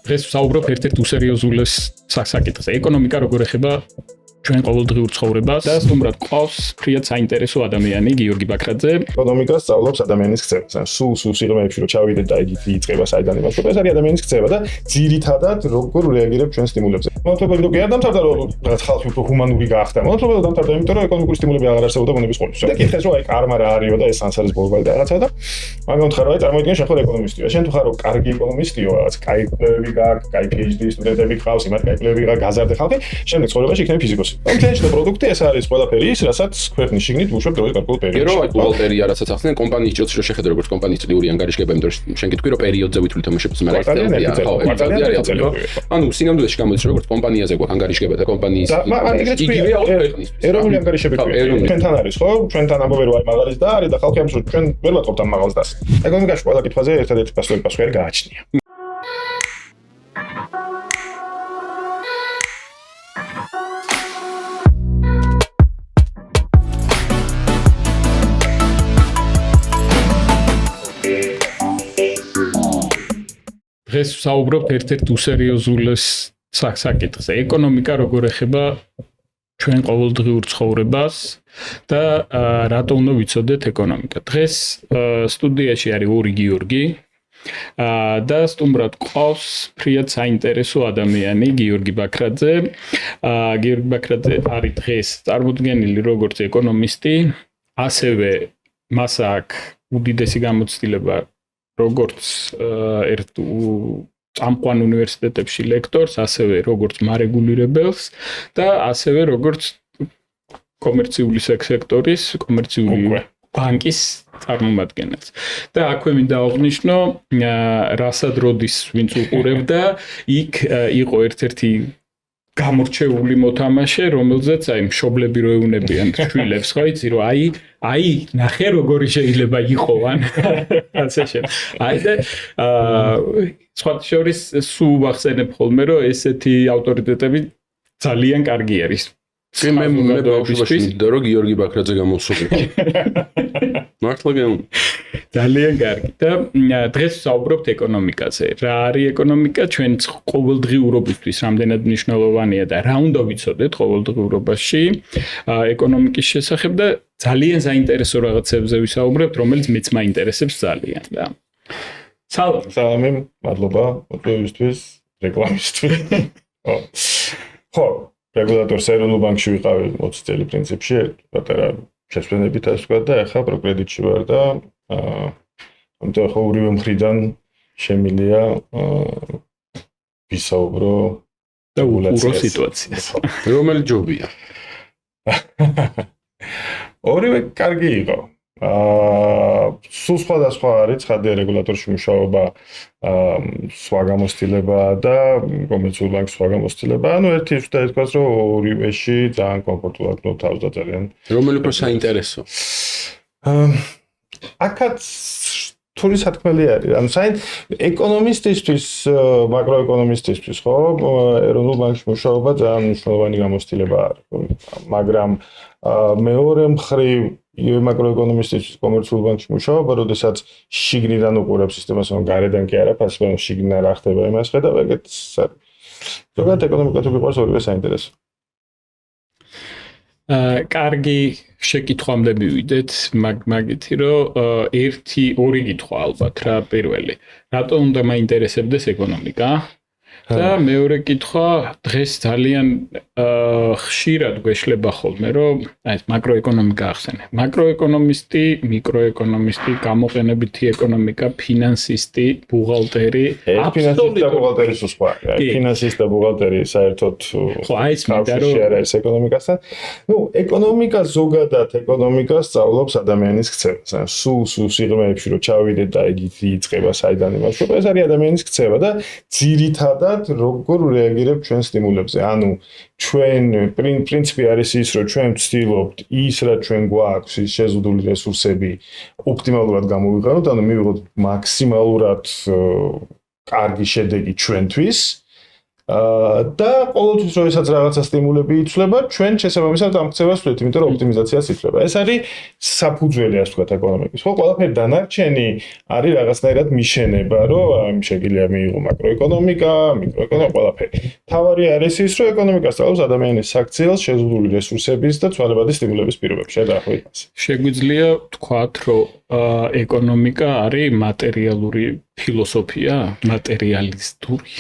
დღეს ვსაუბრობ ერთ-ერთ უსერიოზულეს საკითხზე. ეკონომიკა როგორ ეხება ჩვენ ყოველდღიურ ცხოვრებას და სტუმრად ყავს ფრიად საინტერესო ადამიანი გიორგი ბაქრაძე. ეკონომიკა სწავლობს ადამიანის ქცევას. სულ სიღრმეებში რომ ჩავიდეთ და იგი იწყება საიდან იმასშობ, ეს არის ადამიანის ქცევა და ძირითადად როგორ რეაგირებს ჩვენ სტიმულებზე. მოგთხოვდი რომ გადამთავრდა რომ რაღაც ხალხი უფრო ჰუმანური გაახდა. მოგთხოვდი რომ დამთავრდა იმიტომ რომ ეკონომიკური სტიმულები აღარ არსებობდა ბუნების ყოველთვის. და კითხეს რომ აი კარმა რა არისო და ეს ანსარის ბოლბალი და რაღაცა და მაგრამ ხარ რომ აი წარმოიდგინე შენ ხარ ეკონომისტია. შენ თუ ხარ რომ კარგი ეკონომისტიო, რაღაც კაი კვლევები გაქვს, კაი PhD სტუდენტები გყავს, იმათ კაი კვლევები გაქვს, გაზარდე ხალხი, შემდეგ ცხოვრებაში იქნება ფიზიკოსი. Potential პროდუქტი ეს არის ყველაფერი ის, რასაც ქვეყნის შიგნით უშვებ დროის გარკვეულ პერიოდში. რო აი ბუღალტერია რასაც ახსენე კომპანიის ჭრილში რო შეხედე როგორც კომპანიის წლიური ანგარიშგება, იმიტომ რომ შენ გიტყვი რომ პერიოდზე ვითვლით თამაშებს, მაგრამ ანუ სინამდვილეში გამოდის როგორც კომპანიაზე გვაქვს ანგარიშგება და კომპანიის იგივეა ქვეყნის. ეროვნული ანგარიშები ჩვენთან არის, ხო? ჩვენთან ამბობენ რომ აი მაღალიც და არის და ხალხი ამბობს რომ ჩვენ ვერ ვატყობთ ამ მაღალს დას. ეკონომიკაში ყველა კითხვაზე ერთადერთი პასუხი არ გააჩნია. დღეს ვსაუბრობ ერთ-ერთ უსერიოზულეს საკითხზე. ეკონომიკა როგორ ეხება ჩვენ ყოველდღიურ ცხოვრებას და რატო უნდა ვიცოდეთ ეკონომიკა. დღეს სტუდიაში არის ორი გიორგი და სტუმრად ყავს ფრიად საინტერესო ადამიანი გიორგი ბაქრაძე. გიორგი ბაქრაძე არის დღეს წარმოდგენილი როგორც ეკონომისტი, ასევე მას აქვს უდიდესი გამოცდილება როგორც ერთ წამყვან უნივერსიტეტებში ლექტორს, ასევე როგორც მარეგულირებელს და ასევე როგორც კომერციული სექტორის, კომერციული ბანკის წარმომადგენელს. და აქვე მინდა აღნიშნო, რასად როდის ვინც უყურებდა, იქ იყო ერთ-ერთი გამორჩეული მოთამაშე, რომელზეც აი მშობლები რო ეუნებიან შვილებს, ხო იცი რომ აი ნახე როგორი შეიძლება იყოვან ასე შენ. აი და სხვა შორის სულ ვახსენებ ხოლმე რომ ესეთი ავტორიტეტები ძალიან კარგი არის. მე ბავშვობაში მინდა რომ გიორგი ბაქრაძე გამოსულიყო. მართლა გეუბნები. ძალიან კარგი. და დღეს ვსაუბრობთ ეკონომიკაზე. რა არის ეკონომიკა ჩვენ ყოველდღიურობისთვის რამდენად მნიშვნელოვანია და რა უნდა ვიცოდეთ ყოველდღიურობაში ეკონომიკის შესახებ და ძალიან საინტერესო რაღაცებზე ვისაუბრებთ, რომელიც მეც მაინტერესებს ძალიან და სალამი, მადლობა მოწვევისთვის, რეკლამისთვის. ხო, რეგულატორს ეროვნულ ბანკში ვიყავი 20 წელი პრინციპში, პატარა შესვენებით ასე ვთქვა და ახლა პროკრედიტში ვარ და ამიტომ ხო ორივე მხრიდან შემილია ვისაუბრო და უყურო სიტუაციას. რომელი ჯობია? ორივე კარგი იყო. სულ სხვადასხვა არის ცხადია რეგულატორში მუშაობა, სხვა გამოცდილება და კომერციულ ბანკში სხვა გამოცდილება. ანუ ერთი ზუსტად ითქვას რომ ორივეში ძალიან კომფორტულად ნოთავს და ძალიან რომელი უფრო საინტერესო? აქაც თული სათქმელი არის. ანუ ეკონომისტისთვის, მაკროეკონომისტისთვის ხო, ეროვნულ ბანკში მუშაობა ძალიან მნიშვნელოვანი გამოცდილება არის. მაგრამ მეორე მხრივ მაკროეკონომისტისთვის კომერციულ ბანკში მუშაობა, როდესაც შიგნიდან უყურებს სისტემას, ანუ გარედან კი არა, ფასი შიგნიდან რა ხდება იმას ხედავ, ეგეც არის. ზოგადად ეკონომიკა თუ გიყვარს ორივე საინტერესო. კარგი შეკითხვამდე მივიდეთ, მაგითი რომ ორი კითხვა ალბათ რა პირველი. რატო უნდა მაინტერესებდეს ეკონომიკა? და მეორე კითხვა დღეს ძალიან ხშირად გვეშლება ხოლმე რომ აი მაკროეკონომიკა ახსენე. მაკროეკონომისტი, მიკროეკონომისტი, გამოყენებითი ეკონომიკა, ფინანსისტი, ბუღალტერი, ფინანსისტი და ბუღალტერი სხვა. ფინანსისტი და ბუღალტერი საერთოდ ხო, აი ეს მინდა რომ არის ეკონომიკასთან. ნუ ეკონომიკა ზოგადად ეკონომიკა სწავლობს ადამიანის ქცევას. სულ სიღრმეებში რომ ჩავიდეთ და იგი იწყება საიდან იმასშობ, ეს არის ადამიანის ქცევა და ძირითადად როგორ რეაგირებთ ჩვენ სტიმულებზე. ანუ ჩვენ პრინციპი არის ის, რომ ჩვენ ვცდილობთ ის, რაც ჩვენ გვაქვს, ის შეზღუდული რესურსები ოპტიმალურად გამოვიყენოთ, ანუ მივიღოთ მაქსიმალურად კარგი შედეგი ჩვენთვის. და ყოველთვის როდესაც რაღაცა სტიმულები იცვლება, ჩვენ შესაბამისად ამ ქცევას ვთვლით, იმიტომ რომ ოპტიმიზაციაც იცვლება. ეს არის საფუძველი, ასე ვთქვათ, ეკონომიკის. ხო, ყველაფერი დანარჩენი არის რაღაცნაირად მიშენება, რომ შეგვიძლია მიიღო მაკროეკონომიკა, მიკროეკონომიკა, ყველაფერი. თავარი არის ის, რომ ეკონომიკა სწავლობს ადამიანის საქციელს, შეზღუდული რესურსების და ცვალებადი სტიმულების პირობებში. დაახლოებით ასე. შეგვიძლია ვთქვათ, რომ ეკონომიკა არის მატერიალური ფილოსოფია, მატერიალისტური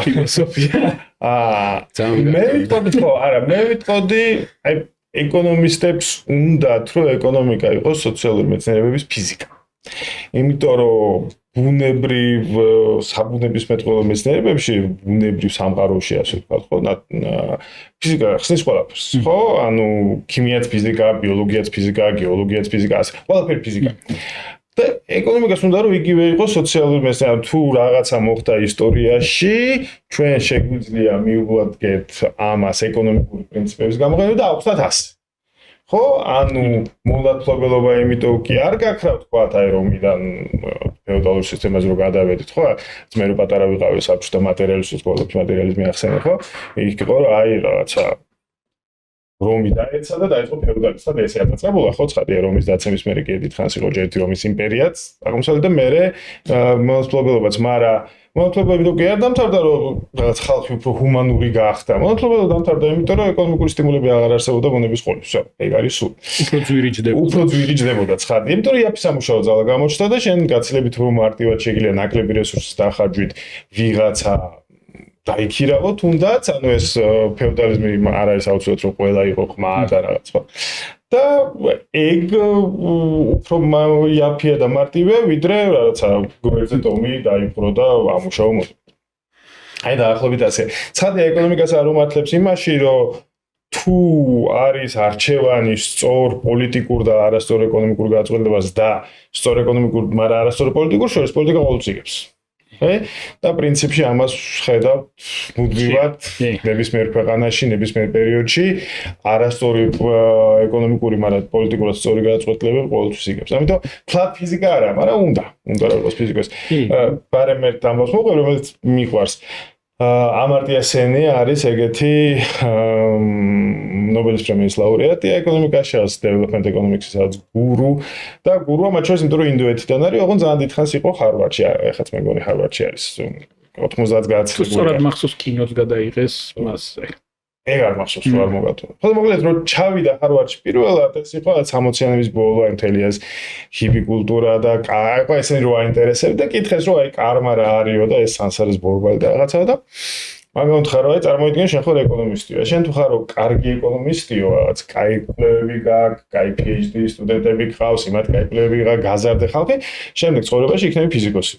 ფილოსოფია. მე ვიტყოდი, ხო, არა, მე ვიტყოდი, აი ეკონომისტებს უნდათ, რომ ეკონომიკა იყოს სოციალური მეცნიერებების ფიზიკა. იმიტომ რომ ბუნებრივ საბუნებისმეტყველო მეცნიერებებში, ბუნებრივ სამყაროში, ასე ვთქვათ, ხო, ფიზიკა ხსნის ყველაფერს, ხო? ანუ ქიმიაც ფიზიკა, ბიოლოგიაც ფიზიკა, გეოლოგიაც ფიზიკა, ასე, ყველაფერი ფიზიკა. და ეკონომიკას უნდა რომ იგივე იყოს სოციალური მეცნიერება. თუ რაღაცა მოხდა ისტორიაში, ჩვენ შეგვიძლია მივუადგეთ ამას ეკონომიკური პრინციპების გამოყენებით და ავხსნათ ასე. ხო, ანუ მონათლობელობა იმიტომ კი არ გაქრავთ, თქვათ, აი რომიდან ფეოდალურ სისტემაზე რო გადავედით, ხო? მე რო პატარა ვიყავი საბჭოთა მატერიალისტის სკოლაში, მატერიალიზმი ახსენე, ხო? იქ იყო რომ აი რაღაცა რომი დაეცა და დაიწყო ფეოდალიზმი და ესე აწამულა, ხო, ცხადია რომის დაცემის მერე კი დიდხანს იყო ჯერთი რომის იმპერიაც, აღმოსავლეთ და მერე მონათლობელობაც, მაგრამ მონათლობელი თუ კი არ დამთავრდა, რომ რაღაც ხალხი უფრო ჰუმანური გახდა. მონათლობელი დამთავრდა იმიტომ, რომ ეკონომიკური სტიმულები აღარ არსებობდა ბუნების ყოლით. ვსო, ეგ არის სულ. უფრო ძვირი ჯდებოდა, ცხადია. იმიტომ რომ იაფი სამუშაო ძალა გამოჩნდა და შენ გაცილებით უფრო მარტივად შეგიძლია ნაკლები რესურსის დახარჯვით ვიღაცა დაიქირავო, თუნდაც, ანუ ეს ფეოდალიზმი არ არის აუცილებლად რომ ყველა იყო ყმა და რაღაც ხო. და ეგ უფრო იაფია და მარტივია, ვიდრე რაღაცა გვერდზე ტომი დაიპყრო და ამუშაო მოდი. აი დაახლოებით ასე. ცხადია ეკონომიკას არ უმართლებს იმაში, რომ თუ არის არჩევანი სწორ პოლიტიკურ და არასწორ ეკონომიკურ გაწყვეტილებას და სწორ ეკონომიკურ, მაგრამ არასწორ პოლიტიკურ შორის პოლიტიკა ყოველთვის იგებს. და პრინციპში ამას ხედავთ მუდმივად ნებისმიერ ქვეყანაში, ნებისმიერ პერიოდში არასწორი ეკონომიკური, მაგრამ პოლიტიკურად სწორი გადაწყვეტილებები ყოველთვის იგებს. ამიტომ ფლატ ფიზიკა არა, მაგრამ უნდა რომ იყოს ფიზიკას. ბარემ ერთ ამბავს მოყვე, რომელიც მიყვარს. ამარტია სენი არის ეგეთი ნობელის პრემიის ლაურეატი ეკონომიკაშიც, development economics-ის გურუ და გურუა მათ შორის იმიტომ რომ ინდოეთიდან არის, ოღონდ ძალიან დიდხანს იყო ჰარვარდში, ეხაც მეგონი ჰარვარდში არის 90 გაცილებული. სწორად მახსოვს კინოც გადაიღეს მასზე. ეგ არ მახსოვს რომ არ მოგატოვა. ხო მოკლედ რომ ჩავიდა ჰარვარდში პირველად ეს იყო 60-იანების ბოლო აი მთელი ეს ჰიპი კულტურა და აი ესენი რო აინტერესებდა და კითხეს რომ აი კარმა რა არისო და ეს სანსარის ბორბალი და რაღაცა და მაგრამ თქვა რომ აი წარმოიდგინე შენ ხარ ეკონომისტია. შენ თუ ხარო კარგი ეკონომისტიო, რაღაც კაი კვლევები გაქვს, კაი PhD სტუდენტები გყავს, იმათ კაი კვლევები გაქვს, გაზარდე ხალხი, შემდეგ ცხოვრებაში იქნები ფიზიკოსი.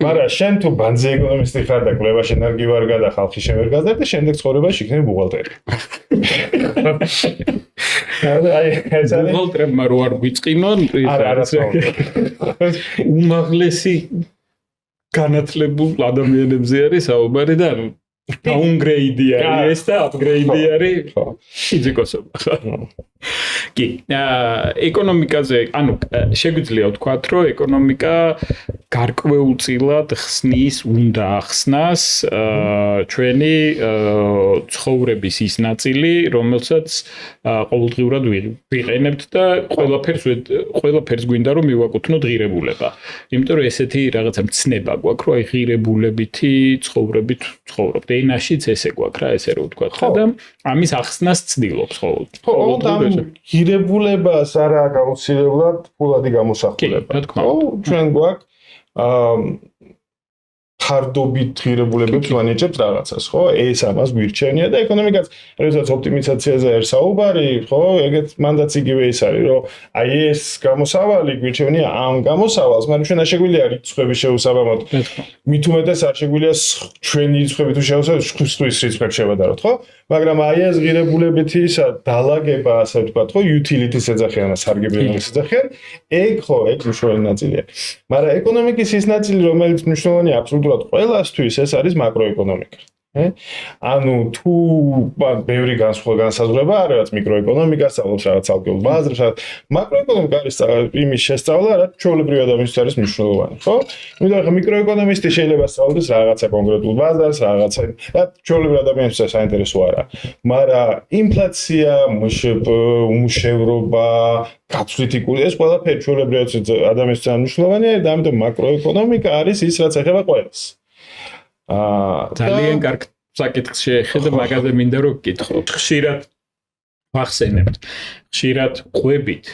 მაგრამ შენ თუ ბანძი ეკონომისტი ხარ და კვლევაში ენერგი ვარ გადა ხალხი შენ ვერ გაზარდე, შემდეგ ცხოვრებაში იქნები ბუღალტერი. აი ეს არის ბუღალტერმა რო არ გვიწყინონ, უმაღლესი განათლებულ ადამიანებზე არის საუბარი და downgrade არის და upgrade არის ფიზიკოსობა. კი, ეკონომიკაზე, ანუ შეგვიძლია ვთქვათ, რომ ეკონომიკა გარკვეულწილად ხსნის, უნდა ახსნას ჩვენი ცხოვრების ის ნაწილი, რომელსაც ყოველდღიურად ვიყენებთ და ყველაფერს გვინდა რომ მივაკუთვნოთ ღირებულება. იმიტომ რომ ესეთი რაღაცა მცნება გვაქვს, რომ აი ღირებულებითი ცხოვრებით ცხოვრობთ. ენაშიც ესე გვაქვს რა, ესე რომ ვთქვათ, და ამის ახსნას ცდილობს ყოველთვის. ამ ღირებულებას არა გაუცილებლად ფულადი გამოსახულება. ხო, ჩვენ გვაქვს ხარდობით ღირებულებებს ვანიჭებთ რაღაცას, ხო? ეს ამას გვირჩენია და ეკონომიკაც, როდესაც ოპტიმიზაციაზე არის საუბარი, ხო? ეგეც მანდაც იგივე ის არის, რომ აი ეს გამოსავალი გვირჩენია ამ გამოსავალს, მაგრამ ჩვენ არ შეგვიძლია რიცხვების შეუსაბამოდ. მით უმეტეს არ შეგვიძლია ჩვენი რიცხვები თუ შევუსაბამოთ, სხვის რიცხვებს შევადაროთ, ხო? მაგრამ აი ეს ღირებულებითი ისა დალაგება, ასე ვთქვათ, ხო, utility-ს ეძახიან, სარგებლობის ეძახიან, ეგ ხო, ეგ მნიშვნელოვანი ნაწილია. მაგრამ ეკონომიკის ის ნაწილი, რომელიც მნიშვნელოვანია აბსოლუტურად ყველასთვის, ეს არის მაკროეკონომიკა. ანუ თუ ბევრი განსაზღვრება არის, რაც მიკროეკონომიკა სწავლობს, რაღაც ალგებრულ ბაზრებს, მაკროეკონომიკა არის იმის შესწავლა, რაც ჩვეულებრივი ადამიანისთვის არის მნიშვნელოვანი, ხო? იმიტომ რომ მიკროეკონომისტი შეიძლება სწავლდეს რაღაცა კონკრეტულ ბაზრს, რაღაცა, რაც ჩვეულებრივი ადამიანისთვის საინტერესო არა. მაგრამ ინფლაცია, უმუშევრობა, გაცვლითი კურსი, ეს ყველაფერი ჩვეულებრივი ადამიანისთვის მნიშვნელოვანია და ამიტომ მაკროეკონომიკა არის ის, რაც ეხება ყველას. ძალიან კარგ საკითხს შეეხება, მაგაზე მინდა რომ გკითხო. ხშირად ვახსენებთ, ხშირად ყვებით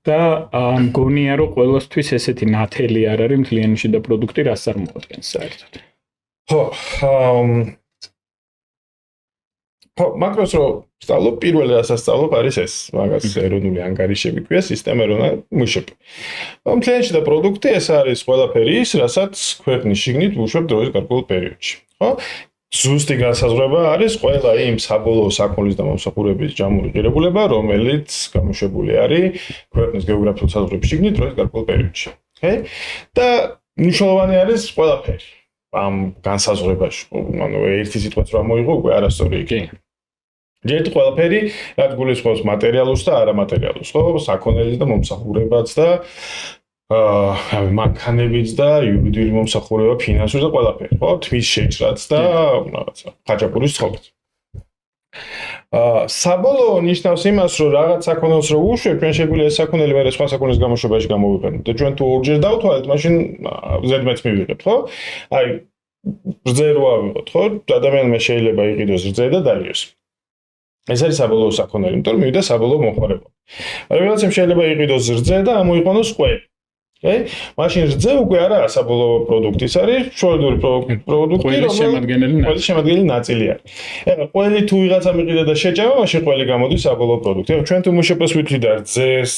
და მგონია რომ ყველასთვის ესეთი ნათელი არ არის მთლიანი შიდა პროდუქტი, რას წარმოადგენს საერთოდ. ხო, მაკროს რო სწავლობ, პირველი რასაც სწავლობ არის ეს, მაგას ეროვნული ანგარიშები ქვია, სისტემა ეროვნული მუშები. მთლიანი შიდა პროდუქტი ეს არის ყველაფერი ის, რასაც ქვეყნის შიგნით ვუშვებ დროის გარკვეულ პერიოდში, ხო? ზუსტი განსაზღვრება არის ყველა იმ საბოლოო საქონლის და მომსახურების ჯამური ღირებულება, რომელიც გამოშვებული არის ქვეყნის გეოგრაფიულ საზღვრების შიგნით დროის გარკვეულ პერიოდში. და მნიშვნელოვანი არის ყველაფერი ამ განსაზღვრებაში. ანუ ერთი სიტყვაც რა მოიღო, უკვე არასწორი იქ. ჯერ ყველაფერი, რაც გულისხმობს მატერიალურს და არამატერიალურს, ხო? საქონელის და მომსახურებაც და მანქანებიც და იურიდიული მომსახურება, ფინანსური და ყველაფერი, ხო? თმის შეჭრაც და რაღაცა, ხაჭაპურის ცხოვრება. საბოლოო ნიშნავს იმას, რომ რაღაც საქონელს რო უშვებ, ჩვენ შეგვიძლია ეს საქონელი მერე სხვა საქონლის გამოშვებაში გამოვიყენოთ. და ჩვენ თუ ორჯერ დავთვალეთ, მაშინ ზედმეტს მივიღებთ, ხო? აი, რძე რო ავიღოთ, ხო? ადამიანმა შეიძლება იყიდოს რძე და დალიოს. ეს არის საბოლოო საქონელი, იმიტომ რომ მივიდა საბოლოო მოხმარება. რაღაცემ შეიძლება იყიდოს რძე და ამოიყვანოს ყველი. მაშინ რძე უკვე არა საბოლოო პროდუქტი, ის არის ჩვეულებრივი პროდუქტი, რომელიც შემადგენელი ნაწილი არის. ეხლა ყველი თუ ვიღაცა მიყიდა და შეჭამა, მაშინ ყველი გამოდის საბოლოო პროდუქტი. ეხლა ჩვენ თუ მუშებს ვითვლით და რძეს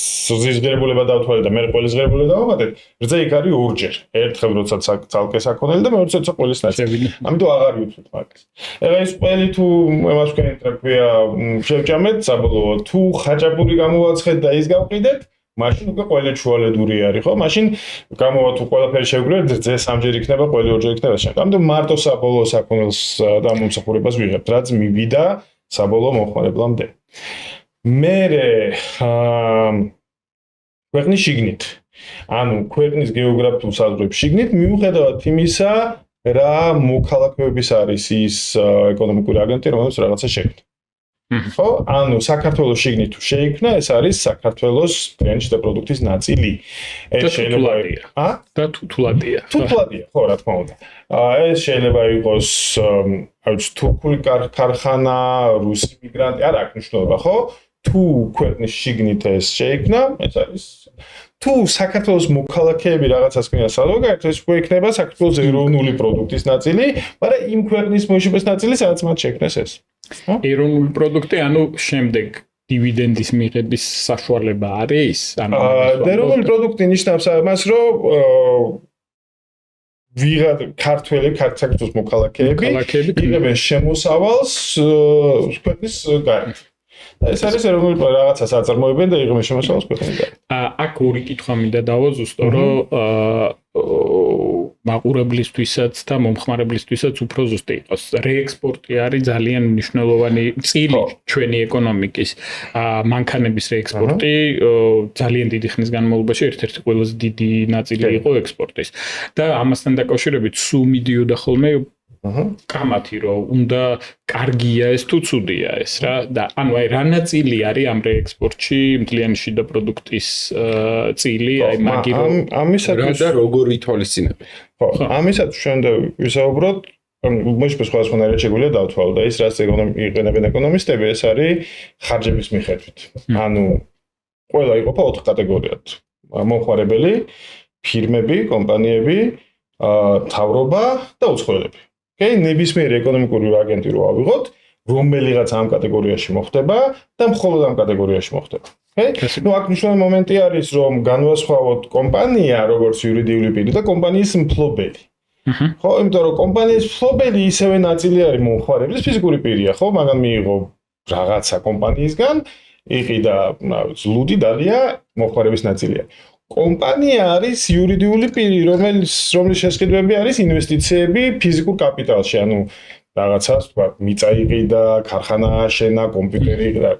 ღირებულება დავთვალეთ და მე ყველის ღირებულება დავამატეთ, რძე იქ არის ორჯერ. ერთხელ როცა ცალკე საქონელი და მეორე როცა ყველის ნაწილი. ამიტომ აღარ ვითვლით მაგას. ეხლა ეს ყველი თუ εμάς ვქენით რა ქვია, შევჭამეთ საბოლოო, თუ ხაჭაპური გამოვაცხეთ და ის გავყიდეთ, მაშინ უკვე ყველი ჩუალედური არის, ხო? მაშინ გამოვა თუ ყველაფერი შევგროვებთ, რძე სამჯერ იქნება, ყველი ორჯერ იქნება შენ. ამიტომ მარტო საბოლოო საქონელს და მომსახურებას ვიღებთ, რაც მივიდა საბოლოო მოხმარებლამდე. მერე ქვეყნის შიგნით. ანუ ქვეყნის გეოგრაფიულ საზღვრების შიგნით მიუხედავად იმისა, რა მოქალაქეების არის ის ეკონომიკური აგენტი, რომელიც რაღაცა შექმნა. ხო, ანუ საქართველოს შიგნით თუ შეიქმნა, ეს არის საქართველოს მთლიანი შიდა პროდუქტის ნაწილი. ეს შეიძლება და თუთლადია. თუთლადია, ხო, რა თქმა უნდა. ეს შეიძლება იყოს, თურქული ქარხანა, რუსი მიგრანტი, არ აქვს მნიშვნელობა, ხო? თუ ქვეყნის შიგნით ეს შეიქმნა, ეს არის თუ საქართველოს მოქალაქეები რაღაცას ქმნიან საზოგადოებას, ეს უკვე იქნება საქართველოს ეროვნული პროდუქტის ნაწილი, მაგრამ იმ ქვეყნის მოშობის ნაწილი, სადაც მათ შექმნეს ეს. ეროვნული პროდუქტი, ანუ შემდეგ დივიდენდის მიღების საშუალება არის? ანუ ეროვნული პროდუქტი ნიშნავს მას, რომ ვიღაც ქართველი საქართველოს მოქალაქეები იღებენ შემოსავალს ქვეყნის გარეთ. ეს არის ეროვნული რაღაცას აწარმოებენ და იღებენ შემოსავალს ქვეყნის გარეთ. აქ ორი კითხვა მინდა დავაზუსტო, რომ მაყურებლისთვისაც და მომხმარებლისთვისაც უფრო ზუსტი იყოს. რეექსპორტი არის ძალიან მნიშვნელოვანი წილი ჩვენი ეკონომიკის. მანქანების რეექსპორტი ძალიან დიდი ხნის განმავლობაში ერთ-ერთი ყველაზე დიდი ნაწილი იყო ექსპორტის. და ამასთან დაკავშირებით სულ მიდიოდა ხოლმე კამათი, რომ უნდა კარგია ეს თუ ცუდია ეს რა და ანუ აი რა ნაწილი არის ამ რეექსპორტში მთლიანი შიდა პროდუქტის წილი, აი მაგირო ამისათვის და როგორ ითვალისწინებთ? ხო, ამისათვის ჩვენ და ვისაუბროთ, მოშფეს სხვადასხვანაირად შეგვიძლია დავთვალოთ და ის რაც იყენებენ ეკონომისტები, ეს არის ხარჯების მიხედვით. ანუ ყველა იყოფა 4 კატეგორიად. მომხმარებელი, ფირმები, კომპანიები, მთავრობა და უცხოელები. ნებისმიერი ეკონომიკური აგენტი რო ავიღოთ, რომელიღაც ამ კატეგორიაში მოხდება და მხოლოდ ამ კატეგორიაში მოხდება. ნუ აქ მნიშვნელოვანი მომენტი არის, რომ განვასხვაოთ კომპანია, როგორც იურიდიული პირი და კომპანიის მფლობელი. ხო, იმიტომ რომ კომპანიის მფლობელი ისევე ნაწილი არის მომხმარებლის ფიზიკური პირია, ხო, მაგან მიიღო რაღაცა კომპანიისგან, იყიდა, ლუდი დალია მომხმარების ნაწილია. კომპანია არის იურიდიული პირი, რომლის შესყიდვები არის ინვესტიციები ფიზიკურ კაპიტალში, ანუ რაღაცას, თქვა, მიწა იყიდა, ქარხანა შენა, კომპიუტერი იყიდა.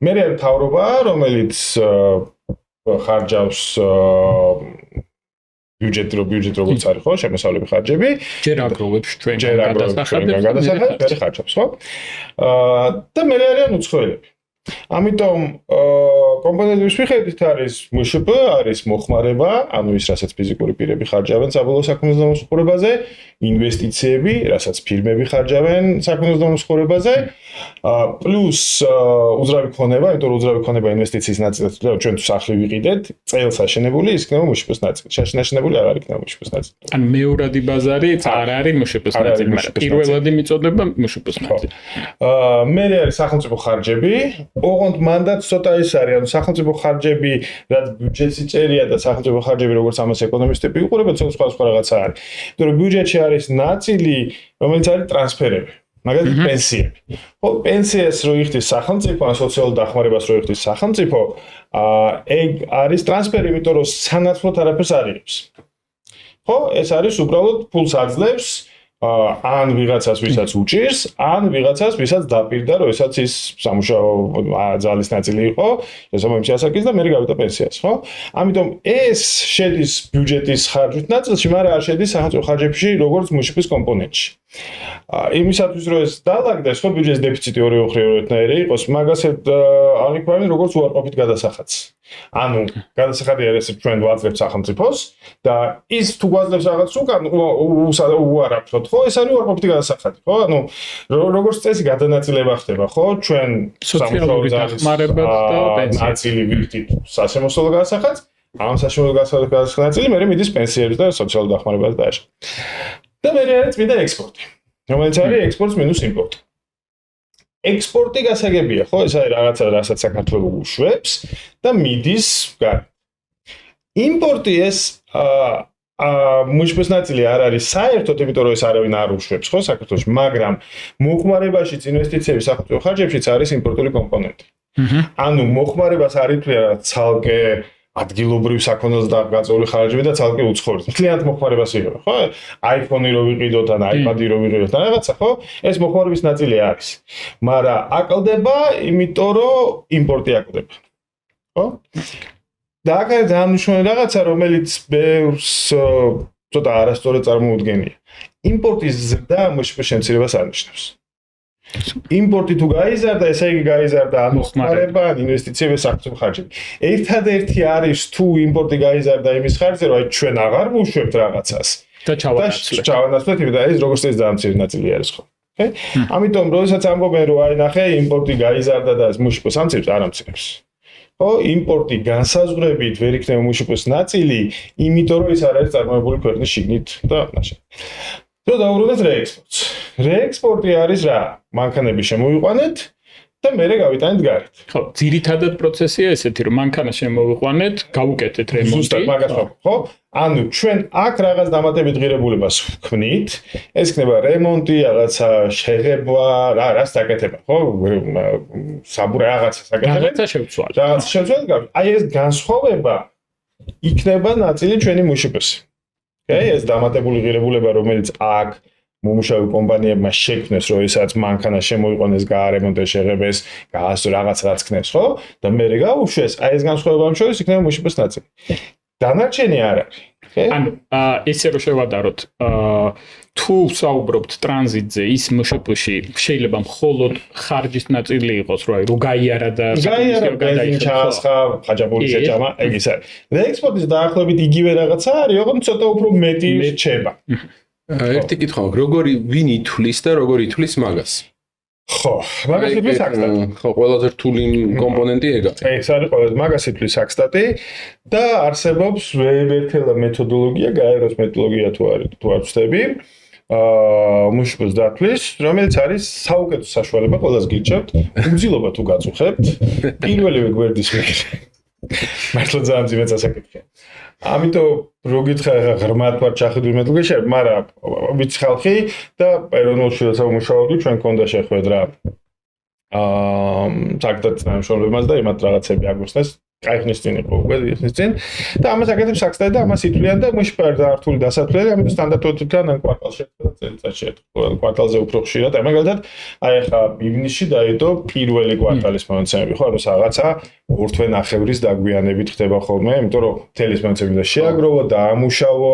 მე მთავრობა, რომელიც ხარჯავს ბიუჯეტი როგორც არის, ხო, შემოსავლები ხარჯები. ჯერ აგროვებს ჩვენ გადასახადებს, ხარჯავს, ხო? და მე არიან უცხოელები. ამიტომ კომპონენტების მიხედვით არის მშპ, არის მოხმარება, ანუ ის, რასაც ფიზიკური პირები ხარჯავენ საბოლოო საქმის დამსახურებაზე, ინვესტიციები, რასაც ფირმები ხარჯავენ საქმის დამსახურებაზე, პლუს უძრავი ქონება, იმიტომ რომ უძრავი ქონება ინვესტიციის ნაწილი, ჩვენ თუ სახლი ვიყიდეთ, წელს აშენებული, ის იქნება მშპ-ის ნაწილი. შაშენებული აღარ იქნება მშპ-ის ნაწილი. ან მეორადი ბაზარი არ არის მშპ-ის ნაწილი, მაგრამ პირველადი მიწოდება მშპ-ის ნაწილი. მე არის სახელმწიფო ხარჯები, ოღონდ მანდატ ცოტა ის არის, ანუ სახელმწიფო ხარჯები, რაც ბიუჯეტში წერია და სახელმწიფო ხარჯები, როგორც ამას ეკონომისტები უყურებენ, სხვა რაღაცა არის. იმიტომ რომ ბიუჯეტში არის ნაწილი, რომელიც არის ტრანსფერები. მაგალითად პენსიები. ხო, პენსიას რო იხდის სახელმწიფო, ან სოციალურ დახმარებას რო იხდის სახელმწიფო, ეგ არის ტრანსფერი, იმიტომ რომ სანაცვლოდ არაფერს არ იღებს. ხო, ეს არის უბრალოდ ფულს აძლევს ან ვიღაცას ვისაც უჭირს, ან ვიღაცას ვისაც დაპირდა, რომ ესაც ის სამუშაო ძალის ნაწილი იყო, შესაბამისი ასაკის და მე გავიდა პენსიას, ხო? ამიტომ ეს შედის ბიუჯეტის ხარჯვით ნაწილში, მაგრამ არ შედის სახელმწიფო ხარჯებში, როგორც მშპ-ის კომპონენტში. იმისათვის რომ ეს დაალაგდეს, ხო, ბიუჯეტის დეფიციტი ორივე იყოს, მაგას აღიქვამენ როგორც უარყოფით გადასახადს. ანუ გადასახადი არის ჩვენ ვაძლევთ სახელმწიფოს და ის თუ გვაძლევს რაღაც უკან უარაფროთ, ხო, ეს არის უარყოფითი გადასახადი, ხო? ანუ როგორც წესი გადანაწილება ხდება, ხო? ჩვენ სოციალური დახმარება და პენსია ნაწილი ვიხდით სასამოსლო გადასახადს, ამ სასამოსლო გადასახადს ნაწილი მე მიდის პენსიებს და სოციალურ დახმარებას და ასე. და მე არის წმინდა ექსპორტი, რომელიც არის ექსპორტს მინუს იმპორტი. ექსპორტი გასაგებია, ხო, ეს არის რაღაცა, რასაც საქართველო უშვებს და მიდის გარეთ. იმპორტი ეს მუშპ-ის ნაწილი არ არის საერთოდ, იმიტომ რომ ეს არავინ არ უშვებს, ხო, საქართველოში, მაგრამ მოხმარებაშიც ინვესტიციების სახელმწიფო ხარჯებშიც არის იმპორტული კომპონენტი. ანუ მოხმარებას არ ითვლიან ცალკე ადგილობრივ საქონელს და გაწეული ხარჯები და ცალკე უცხოური. მთლიანად მოხმარებას იღებ, ხო? iPhone-ი რო ვიყიდოთ ან iPad-ი რო ვიყიდოთ და რაღაცა, ხო? ეს მოხმარების ნაწილი არის. მაგრამ აკლდება, იმიტომ რომ იმპორტი აკლდება. ხო? და აქ არის დანიშნული რაღაცა, რომელიც ბევრს ცოტა არასწორად წარმოუდგენია. იმპორტის ზრდა მშპ-ის შემცირებას არ ნიშნავს. იმპორტი თუ გაიზარდა, ესე იგი გაიზარდა ან მოხმარება, ან ინვესტიციების სახელმწიფო ხარჯები. ერთადერთი არის თუ იმპორტი გაიზარდა იმის ხარჯზე, რომ აი ჩვენ აღარ ვუშვებთ რაღაცას და ჩავანაცვლეთ, და ეს როგორც ეს დამცირდა ნაწილი არის, ხო? ხე? ამიტომ როდესაც ამბობენ, რომ აი ნახე, იმპორტი გაიზარდა და მშპ-ს ამცირებს, არ ამცირებს. ხო, იმპორტი განსაზღვრებით ვერ იქნება მშპ-ის ნაწილი, იმიტომ რომ ის არ არის წარმოებული ქვეყნის შიგნით და ნაშენ. და დავუბრუნდეთ რეექსპორტს. რეექსპორტი არის რა? მანქანები შემოვიყვანეთ და მერე გავიტანეთ გარეთ. ხო, ძირითადად პროცესია ესეთი, რომ მანქანა შემოვიყვანეთ, გავუკეთეთ რემონტი. ზუსტად მაგას ვაკეთებ, ხო? ანუ ჩვენ აქ რაღაც დამატებით ღირებულებას ვქმნით, ეს იქნება რემონტი, რაღაცა შეღებვა, რას დაკეთება, ხო? საბურე რაღაცა საკეთება. რაღაცა შევცვალეთ. რაღაცა შევცვალეთ. აი ეს განსხვავება იქნება ნაწილი ჩვენი მშპ-ში. ეს დამატებული ღირებულება, რომელიც აქ მომუშავე კომპანიებმა შექმნეს, რომ ესაც მანქანა შემოიყვანეს, გაარემონტეს, შეღებეს, გაასწრო რაღაც რაც ქნეს, ხო? და მერე გაუშვეს, აი ეს განსხვავება ამ შორის იქნება მშპ-ის ნაწილი. დანარჩენი არ არის. ანუ ესე რომ შევადაროთ, თუ საუბრობთ ტრანზიტზე, ის მშპ-ში შეიძლება მხოლოდ ხარჯის ნაწილი იყოს, რო გაიარა და ბენზინი ჩაასხა, ხაჭაპური შეჭამა, ეგ ის არის. რეექსპორტის დაახლოებით იგივე რაღაცა არის, ოღონდ ცოტა უფრო მეტი რჩება. ერთი კითხვა, როგორი ვინ ითვლის და როგორი ითვლის მაგას? ხო, მაგას ითვლის აკსტატი. ხო, ყველაზე რთული კომპონენტი ეგ არის. ეს არის ყველაზე მაგას ითვლის აკსტატი და არსებობს ვებერთელა მეთოდოლოგია, გაეროს მეთოდოლოგია თუ არ ვცდები. მშპ-ს დათვლის, რომელიც არის საუკეთესო საშუალება ყველას გირჩევთ, უძილობა თუ გაწუხებთ, პირველივე გვერდის მიერ. მართლა ძალიან ძიმე წასაკითხია. ამიტომ რო გითხრა ღრმად ვარ ჩახედული მეთოდოლოგიაში, მაგრამ ვიცი ხალხი და ეროვნულ შვილებსა ვმუშაობდი, ჩვენ გქონდა შეხვედრა საკუთარ თანამშრომლებმაც და იმათ რაღაცები აგვიხსნეს კაიხნის წინ იყო უკვე ხნის წინ და ამას აკეთებს საქსტაი და ამას ითვლიან და მუშპარ და რთული დასათვლელი ამიტომ სტანდარტულად თან კვარტალში და წელიწადში კვარტალზე უფრო ხშირად მაგალითად აი ახლა ივნისში დაიდო პირველი კვარტალის მონაცემები ხო ანუ რაღაცა ორ თვე ნახევრის დაგვიანებით ხდება ხოლმე იმიტომ რომ თელის მონაცემები და შეაგროვა და ამუშავო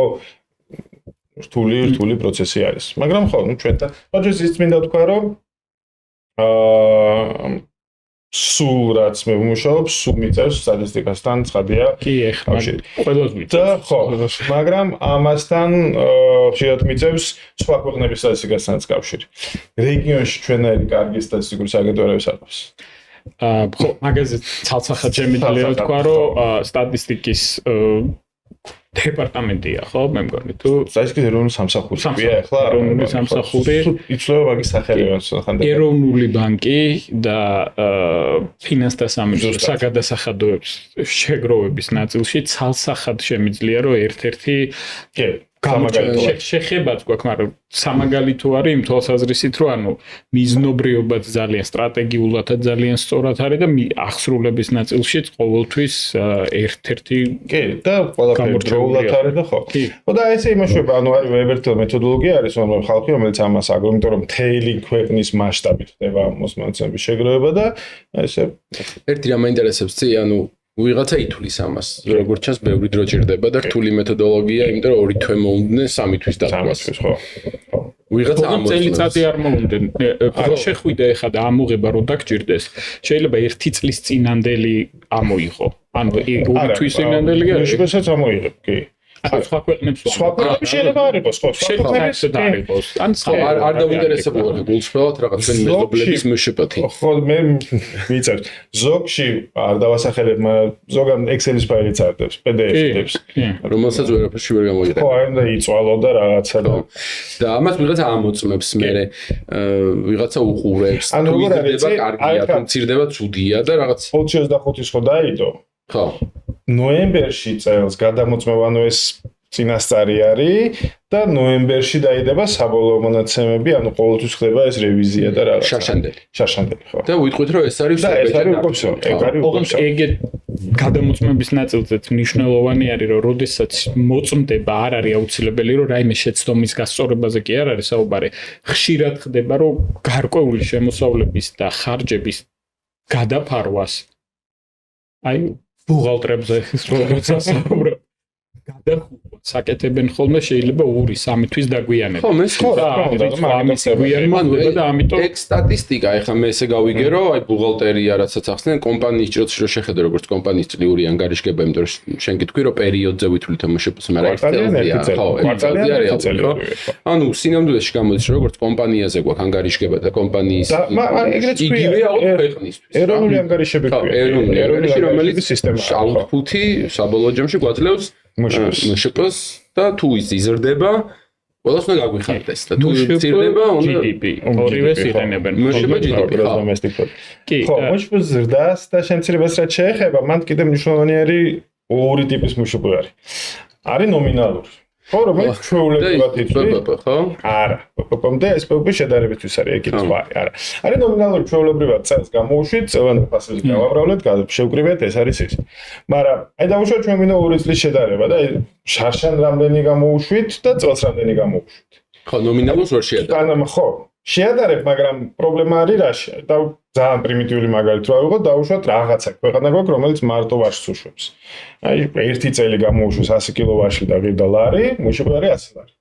რთული პროცესი არის მაგრამ ხო ნუ ჩვენთან ხოჯეს ის მინდა თქვა რომ სულ რაც მე ვმუშაობ, სულ მიწევს სტატისტიკასთან ცხადია. კი, ეხლა ყველას მიწევს. და ხო, მაგრამ ამასთან ხშირად მიწევს სხვა ქვეყნების სტატისტიკასთანაც კავშირი. რეგიონში ჩვენაირი კარგი სტატისტიკური სააგენტოებიც არ აქვს. ხო, მაგაზე ცალსახად შემიძლია თქვა, რომ სტატისტიკის დეპარტამენტია, ხო, მე მგონი თუ სტატისტიკის ეროვნული სამსახურია ახლა ეროვნული სამსახური იცვლება მაგის სახელი ხანდახან ეროვნული ბანკი და ფინანსთა სამინისტრო საგადასახადოების შეგროვების ნაწილში ცალსახად შემიძლია რომ ერთ-ერთი შეხებაც გვაქვს, მაგრამ სამაგალითო არის იმ თვალსაზრისით, რომ ანუ მიზნობრიობაც ძალიან სტრატეგიულადაც ძალიან სწორად არის და აღსრულების ნაწილშიც ყოველთვის ერთ-ერთი კი და ყველაფერი დროულად არის და ხო. ხო და ესე იმაშუება, ანუ არის ვებერთელ მეთოდოლოგია არის, რომელიც ხალხი რომელიც ამას აგროვებს, იმიტომ რომ მთელი ქვეყნის მასშტაბით ხდება მოსმენების შეგროვება და ესე ერთი რამ მაინტერესებს ცი, ანუ ვიღაცა ითვლის ამას, როგორც ჩანს, ბევრი დრო ჭირდება და რთული მეთოდოლოგია, იმიტომ რომ 2 თვე მოუნდნენ 3 თვის დაკვრას. ხო. ვიღაცა ამოწმებს. წელიწადი არ მოუნდნენ. რო შეხვიდე ახლა და ამოღება რო დაგჭირდეს, შეიძლება 1 წლის წინანდელი ამოიღო. ანუ 2 თვის წინანდელი არის. შეფასებაც ამოიღებ, კი. სხვა ქვეყნებს სხვა ქვეყნები შეიძლება არ იყოს, ხო, სხვა ქვეყნებს არ იყოს. ან არ დავინტერესებულა გულწრფელად რაღაც ჩვენი მეზობლების მშპ-ი. ხო, მე ვიცავ. ზოგში არ დავასახელებ, მაგრამ ზოგან Excel-ის ფაილიც არტებს, PDF-ებს, რომელსაც ვერაფერში ვერ გამოიყენა. ხო, აი უნდა იწვალო და რაღაცა და ამას ვიღაცა ამოწმებს მერე ვიღაცა უყურებს, თუ იზრდება კარგია, თუ მცირდება ცუდია და რაღაც 25-ის ხო დაიდო? ხო. ნოემბერში წელს გადამოწმება ანუ ეს წინასწარი არის და ნოემბერში დაიდება საბოლოო მონაცემები, ანუ ყოველთვის ხდება ეს რევიზია და რაღაც. შარშანდელი, ხო. და ვიტყვით რომ ეს არის ეგეთ გადამოწმების ნაწილზეც მნიშვნელოვანი არის, რომ როდესაც მოწმდება არ არის აუცილებელი, რომ რაიმე შეცდომის გასწორებაზე კი არ არის საუბარი. ხშირად ხდება, რომ გარკვეული შემოსავლების და ხარჯების გადაფარვას აი ბუღალტრებზე როცა საუბრობ გადახურვა საკეთებენ ხოლმე შეიძლება 2-3 თვის დაგვიანებით. ხო, მე ხო რა და ამიტომ ეგ სტატისტიკა, ეხლა მე ესე გავიგე, რომ აი ბუღალტერია რასაც ახსნენ, კომპანიის ჭრილში რო შეხედე როგორც კომპანიის წლიური ანგარიშგება, იმიტომ რომ შენ გიტყვი რომ პერიოდზე ვითვლით ამაშეპს, მაგრამ ერთ წელია, ხო, ერთ წელია რეალური, ხო? ანუ სინამდვილეში გამოდის რომ როგორც კომპანიაზე გვაქვს ანგარიშგება და კომპანიის იგივე აუთ ქვეყნისთვის. ეროვნული ანგარიშები ქვია. ეროვნული რომელიც აუთპუთი საბოლოო ჯამში გვაძლევს მშპ-ს და თუ ის იზრდება, ყველას უნდა გაგვიხარდეს და თუ იზრდება, უნდა GDP ორივეს იყენებენ. ხო, მშპ-ს ზრდას და შემცირებას რაც შეეხება, მან კიდევ მნიშვნელოვანი არის 2 ტიპის მშპ არის. არის ნომინალური. ხო, რომელიც ჩვეულებრივად ითვლება, ხო? არა, პპმ-და SPP შედარებისთვის არის, ეგ ის ვარი, არა. არის ნომინალური ჩვეულებრივად წელს გამოუშვით, წელვანდელ ფასებზე გავამრავლეთ, შევკრივეთ, ეს არის ის. მაგრამ აი დავუშვათ ჩვენ მინდა 2 წლის შედარება და შარშან რამდენი გამოუშვით და წელს რამდენი გამოუშვით. ხო, ნომინალურს ვერ შეადარებ. ხო, შეადარებ, მაგრამ პრობლემა არის რაში? და ძალიან პრიმიტიული მაგალითი რა ვიღოთ, დავუშვათ რაღაცა ქვეყანა გვაქვს, რომელიც მარტო ვაშს უშვებს. აი, 1 წელი გამოუშვეს 100 კილო ვაშლი და ღირდა ლარი, მუშები არის 100 ლარი.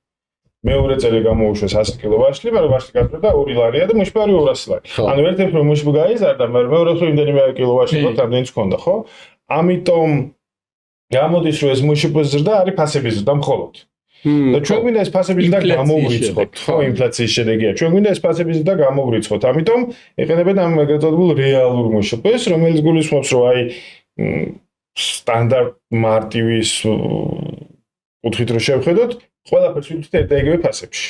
მეორე წელი გამოუშვეს 100 კილო ვაშლი, მაგრამ ვაშლი გაზრდა 2 ლარია და მუშები არის 200 ლარი. ანუ ერთ-ერთი რომ მუშები გაიზარდა, მაგრამ მეორე რომ იმდენიმე კილო ვაშლი გვაქვს, ამდენიც ჰქონდა, ხო? ამიტომ გამოდის რომ ეს მუშების ზრდა არის ფასების ზრდა მხოლოდ. და ჩვენ გვინდა ეს ფასების ზრდა გამოვრიცხოთ, ხო, ინფლაციის შედეგია. ჩვენ გვინდა ეს ფასების ზრდა გამოვრიცხოთ. ამიტომ იყენებენ ამ ეგრეთ წოდებულ რეალურ მუშებს, რომელიც გულისხმობს, რომ აი სტანდარტ მარტივის კუთხით რო შევხედოთ, ყველაფერს ვიტყვით ერთ და იგივე ფასებში.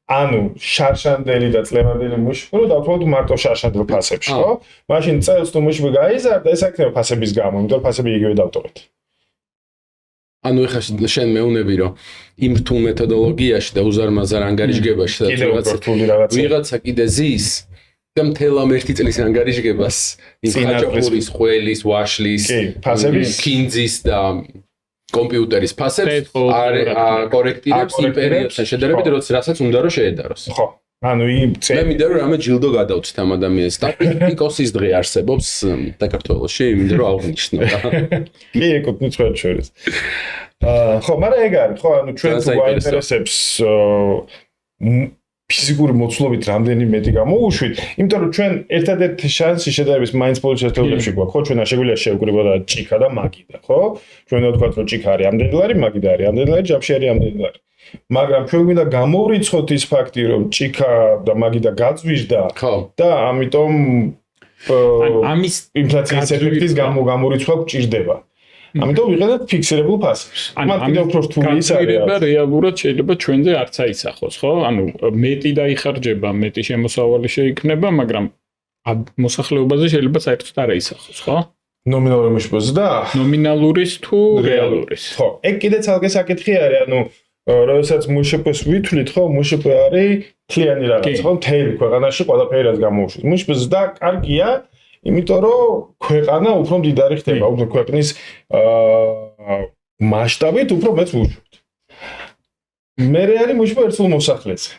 ანუ შარშანდელი და წლევანდელი მუშები რო დავთვალოთ მარტო შარშანდელ ფასებში, ხო? მაშინ წელს თუ მუშები გაიზარდა, ეს აქნება ფასების გამო, იმიტომ რომ ფასები იგივე დავტოვეთ. ანუ ეხლა შენ მეუნები რომ იმ რთულ მეთოდოლოგიაში და უზარმაზარ ანგარიშგებაში და ვიღაცა კიდე ზის და მთელ ამ ერთი წლის ანგარიშგებას იმ ხაჭაპურის, ყველის, ვაშლის, კინძის და კომპიუტერის ფასებს კორექტირებს იმ პერიოდთან შედარებით, რასაც უნდა რომ შეედაროს. ხო. ანუ მე მინდა რომ რამე ჯილდო გადავწით ამ ადამიანს. სტატისტიკოსის დღე არსებობს საქართველოში, მინდა რომ აღვნიშნო. კი, ეკუთვნით ყველას შორის. ხო, მაგრამ ეგ არის, ხო, ანუ ჩვენ თუ გვაინტერესებს ფიზიკური მოცულობით რამდენი მეტი გამოუშვით, იმიტომ რომ ჩვენ ერთადერთი შანსი შედარების მაინც პოლის ერთეულებში გვაქვს, ხო, ჩვენ არ შეგვიძლია შევკრიბოთ ჭიქა და მაგიდა, ხო? ჩვენ ვთქვათ რომ ჭიქა არის ამდენი ლარი, მაგიდა არის ამდენი ლარი, ჯამში არის ამდენი ლარი. მაგრამ ჩვენ გვინდა გამოვრიცხოთ ის ფაქტი, რომ ჭიქა და მაგიდა გაძვიჟდა და ამიტომ ამის ინფლაციის ეფექტის გამო გამორიცხვა გჭირდება. ამიტომ ვიღებთ ფიქსირებულ ფასებს. მათ კიდევ უფრო რთული ის არის. რეალურად შეიძლება ჩვენზე არც აისახოს, ხო? ანუ მეტი დაიხარჯება, მეტი შემოსავალი შეიქმნება, მაგრამ მოსახლეობაზე შეიძლება საერთოდ არ აისახოს, ხო? ნომინალური მშპ-ს და ნომინალურის თუ რეალურის. ხო, ეგ კიდე ცალკე საკითხი არის, ანუ როდესაც მშპ-ს ვითვლით, ხო, მშპ არის თლიანი რაღაც, ხო, მთელი ქვეყანაში ყველაფერი რაც გამოუშვით. მშპ-ს და კარგია იმიტომ რომ ქვეყანა უფრო მდიდარი ხდება, უფრო ქვეყნის მასშტაბით უფრო მეც ვუშვით. მე არის მშპ ერთულ მოსახლეზე.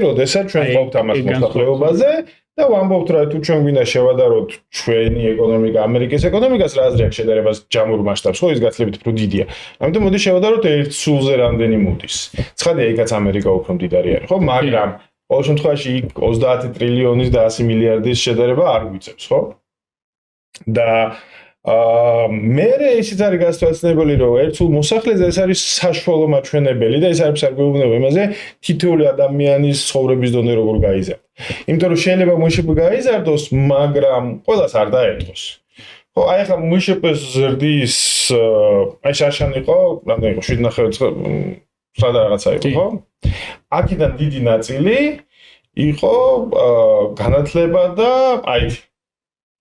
როდესაც ჩვენ ვყავთ ამას მოსახლეობაზე და ვამბობთ რა თუ ჩვენ გვინდა შევადაროთ ჩვენი ეკონომიკა ამერიკის ეკონომიკას რა აზრი აქვს შედარებას ჯამურ მასშტაბს, ხო ის გაცილებით უფრო დიდია. ამიტომ მოდი შევადაროთ ერთ სულზე რამდენი მოდის. ცხადია იქაც ამერიკა უფრო მდიდარი არის, ხო, მაგრამ ყოველ შემთხვევაში 30 ტრილიონის და 100 მილიარდის შედარება არ გვიწევს, ხო? და მე ისიც არის გასათვალისწინებელი, რომ ერთულ მოსახლეზე ეს არის საშუალო მაჩვენებელი და ეს არის სარგებლობა იმაზე თითოეული ადამიანის ცხოვრების დონე როგორ გაიზარდა. იმიტომ რომ შეიძლება მშპ გაიზარდოს, მაგრამ ყველას არ დაეთქოს. ხო, აი ახლა მშპ-ს ზრდის აი შარშან იყო, რამდენი იყო 7.9 სადა რაღაცა იყო, ხო? აქედან დიდი ნაწილი იყო განათლება და IT.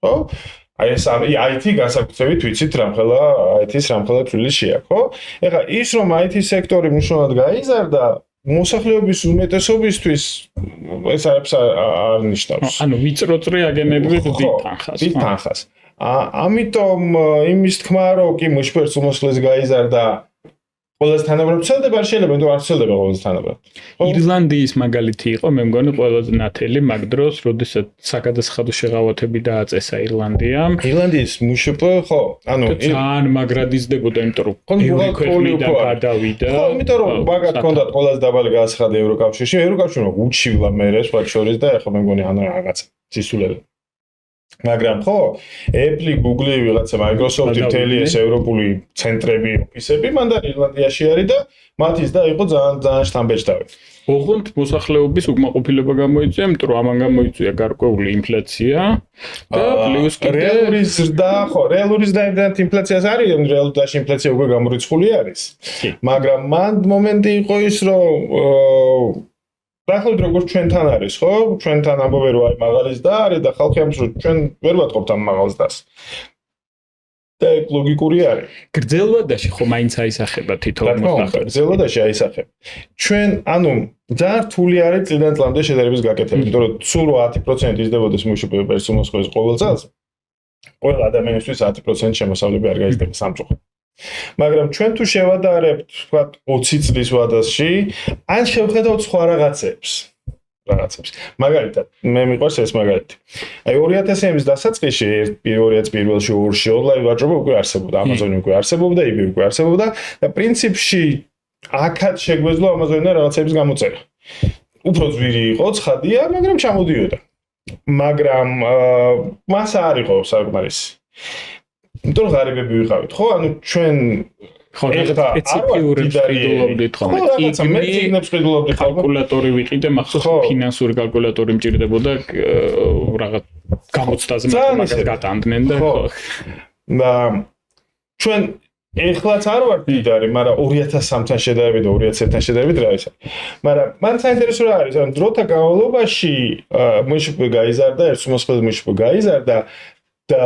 ხო? აი ეს IT განსაკუთრებით ვიცით რამხელა IT-ს რამხელა თვლილი შეაქვს, ხო? ეხლა ის რომ IT სექტორი მნიშვნელოვნად გაიზარდა, მოსახლეობის უმეტესობისთვის ეს არ ნიშნავს. ანუ ვიწროწრე აგენერირებს დიდ თანხას. დიდ თანხას. ამიტომ იმის თქმა რომ კი მშპ-ს უმოსახლეს გაიზარდა ყველას თანაბრად ცელდება, შეიძლება თუ არ ცელდება ყველას თანაბრად. ირლანდიის მაგალითი იყო, მე მგონი ყველაზე ნათელი მაგ დროს, როდესაც საგადასახადო შეღავათები დააწესა ირლანდიამ. ირლანდიის მშპ, ხო, ანუ ძალიან მაგრადიზდებოდა, იმიტომ რომ ქვეყნიდან გადავიდა. ხო, იმიტომ რომ მაგათ ჰქონდათ ყველაზე დაბალი გადასახადი ევროკავშირში, ევროკავშირმა უჩივლა მერე სხვა შორის და ახლა მე მგონი ანუ რაღაც ცისულები. მაგრამ ხო, Apple, Google, ვიღაცა Microsoft, მთელი ეს ევროპული ცენტრები, ოფისები მანდ ირლანდიაში არის და მათის და იყო ძალიან შთამბეჭდავი. ოღონდ მოსახლეობის უკმაყოფილება გამოიწვია, იმიტომ რომ ამან გამოიწვია გარკვეული ინფლაცია და პლუს კიდე რეალური ზრდა, ხო, რეალური ზრდა ინფლაციას არის, რეალობაში ინფლაცია უკვე გამორიცხული არის. მაგრამ მან მომენტი იყო ის, რომ დაახლოებით როგორც ჩვენთან არის, ხო? ჩვენთან ამბობენ რომ აი მაღალი ზრდა არის და ხალხი ამბობს რომ ჩვენ ვერ ვატყობთ ამ მაღალ ზრდას. და ეგ ლოგიკური არის. გრძელვადაში ხო მაინც აისახება თითოეულ მოსახლეობას. გრძელვადაში აისახება. ჩვენ ანუ ძალიან რთული არის წლიდან წლამდე შედარების გაკეთება, იმიტომ რომ სულ 10% იზრდებოდეს მშპ-ს უმოსახლეს ყოველ წელს. ყველა ადამიანისთვის 10% შემოსავლები არ გაიზრდება სამწუხაროდ. მაგრამ ჩვენ თუ შევადარებთ, ვთქვათ, 20 წლის ვადაში, ან შევხედავთ სხვა რაღაცებს. მაგალითად, მე მიყვარს ეს მაგალითი. აი 2000-ების დასაწყისში, 2001-ში, 2-ში ონლაინ ვაჭრობა უკვე არსებობდა, Amazon-ი უკვე არსებობდა, eBay უკვე არსებობდა და პრინციპში აქაც შეგვეძლო Amazon-იდან რაღაცების გამოწერა. უფრო ძვირი იყო, ცხადია, მაგრამ ჩამოდიოდა. მაგრამ მას არ იყო საკმარისი. იმიტომ რომ ღარიბები ვიყავით, ხო? ანუ ჩვენ ხო, სპეციფიური ფიდულობდით ხოლმე. კალკულატორი ვიყიდე, მახსოვს ფინანსური კალკულატორი მჭირდებოდა რაღაც გამოცდაზე მაგას გატანდნენ და ხო. და ჩვენ ეხლაც არ ვარ დიდარი, მაგრამ 2003-თან შედარებით და 2001-თან შედარებით რა ის არის. მაგრამ მან საინტერესო რა არის, ანუ დროთა განმავლობაში მშპ გაიზარდა, ერთსუმოსხლეს მშპ გაიზარდა და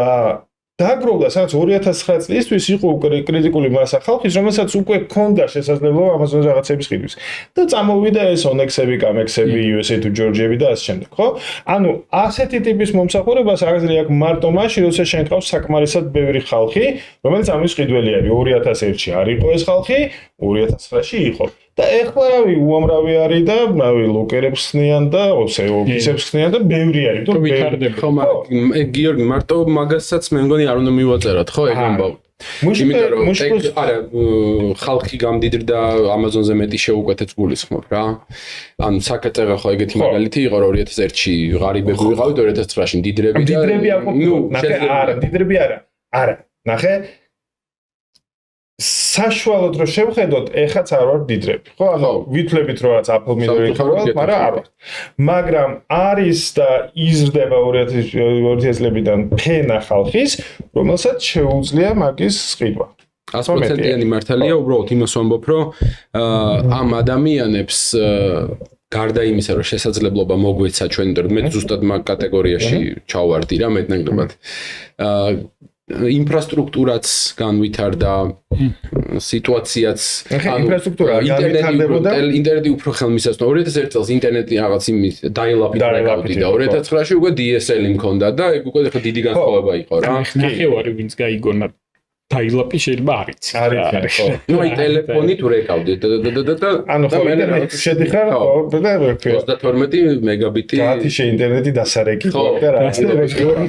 დააგროვდა სადაც 2009 წლისთვის იყო უკვე კრიტიკული მასა ხალხის, რომელსაც უკვე ჰქონდა შესაძლებლობა Amazon-ზე რაღაცების ყიდვის. და წამოვიდა ეს Onyx-ები, Camex-ები, USA to Georgia-ები და ასე შემდეგ, ხო? ანუ ასეთი ტიპის მომსახურებას აზრი აქვს მარტო მაშინ, როცა შენ ყავს საკმარისად ბევრი ხალხი, რომელიც ამის ყიდველი არის. 2001-ში არ იყო ეს ხალხი, 2009-ში იყო. და ეხლა რავი უამრავი არის და რავი ლოკერებს ხსნიან და ოფისებს ხსნიან და ბევრი არის. თუ ვითარდება. ხო, გიორგი, მარტო მაგასაც მე მგონი არ უნდა მივაწეროთ, ხო, ეგ ამბავ. იმიტომ რომ არა ხალხი გამდიდრდა Amazon-ზე მეტი შეუკვეთეთ გულისხმობ რა. ანუ საკეწერა ხო ეგეთი მაგალითი იყო 2001-ში ღარიბები ვიყავით 2009-ში დიდრები და არა, დიდრები არა. არა. ნახე საშუალოდ რო შევხედოთ, ეხაც არ ვარ დიდრები. ხო, ანუ ვითვლებით რომ რაც Apple მინდორი ხარ, მაგრამ არ ვარ. მაგრამ არის და იზრდება 2000 წლებიდან ფენა ხალხის, რომელსაც შეუძლია მაგის ყიდვა. 100%-იანი მართალია, უბრალოდ იმას ვამბობ, რომ ამ ადამიანებს გარდა იმისა, რომ შესაძლებლობა მოგვეცა ჩვენ, იმიტომ რომ მე ზუსტად მაგ კატეგორიაში ჩავარდი რა, მეტნაკლებად. ინფრასტრუქტურაც განვითარდა, სიტუაციაც, ინფრასტრუქტურა განვითარდებოდა, ინტერნეტი უფრო ხელმისაწვდომი. 2001 წელს ინტერნეტი რაღაც იმის dial-up-ი და 2009-ში უკვე DSL-ი მქონდა და ეგ უკვე ხა დიდი განსხვავება იყო რა. ნახევარი ვინც გაიგონა dial-up-ი შეიძლება არ იცი. არის. ნუ აი ტელეფონი თუ რეკავდი და ანუ ხო ინტერნეტი შედიხარ ხო და 32 მეგაბიტი გათიშე ინტერნეტი დასარეკი ხო და რა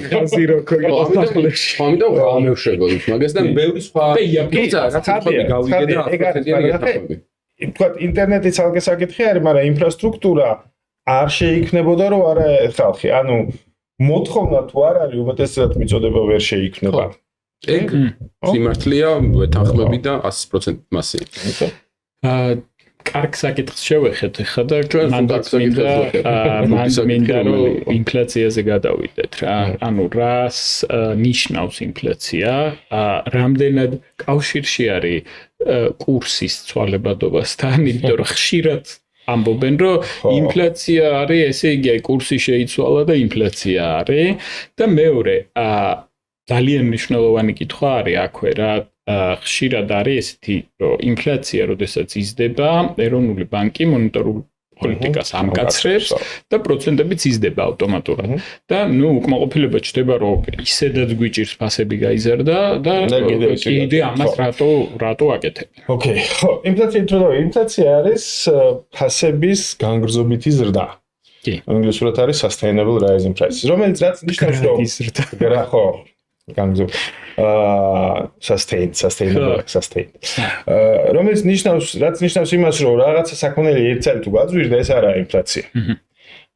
ხაზი რო ქონდეს ამიტომ გამევშებოდი მაგას და ბევრი სხვა თუმცა რაც ხები გავიგე და 100%-იანი გასახები. თქვა ინტერნეტი ცალკე საკითხი არის, მაგრამ ინფრასტრუქტურა არ შეიქმნებოდა რომ არა ხალხი. ანუ მოთხოვნა თუ არ არის უმეტესად მიწოდება ვერ შეიქმნება. ეგ სიმართლეა, ვეთანხმები და 100% მასი. კარგ საკითხს შევეხეთ ხა და მინდა რომ ინფლაციაზე გადავიდეთ რა. ანუ რას ნიშნავს ინფლაცია? რამდენად კავშირში არის კურსის ცვალებადობასთან, იმიტომ რომ ხშირად ამბობენ რომ ინფლაცია არის, ესე იგი აი კურსი შეიცვალა და ინფლაცია არის და მეორე ძალიან მნიშვნელოვანი კითხვა არის აქვე რა. ხშირად არის ესეთი რომ ინფლაცია როდესაც იზრდება, ეროვნული ბანკი მონეტარულ პოლიტიკას ამკაცრებს და პროცენტებიც იზრდება ავტომატურად. და ნუ უკმაყოფილება ჩდება რომ ისედაც გვიჭირს ფასები გაიზარდა და კიდე ამას რატო აკეთებენ. ოკეი, ხო, ინფლაცია არის ფასების განგრძობითი ზრდა. კი. ინგლისურად არის sustainable rising prices, რომელიც რაც ნიშნავს რომ რა ხო განგრძობ sustain რომელიც ნიშნავს იმას რომ რაღაცა საქონელი ერთ წელი თუ გაძვირდა ეს არაა ინფლაცია.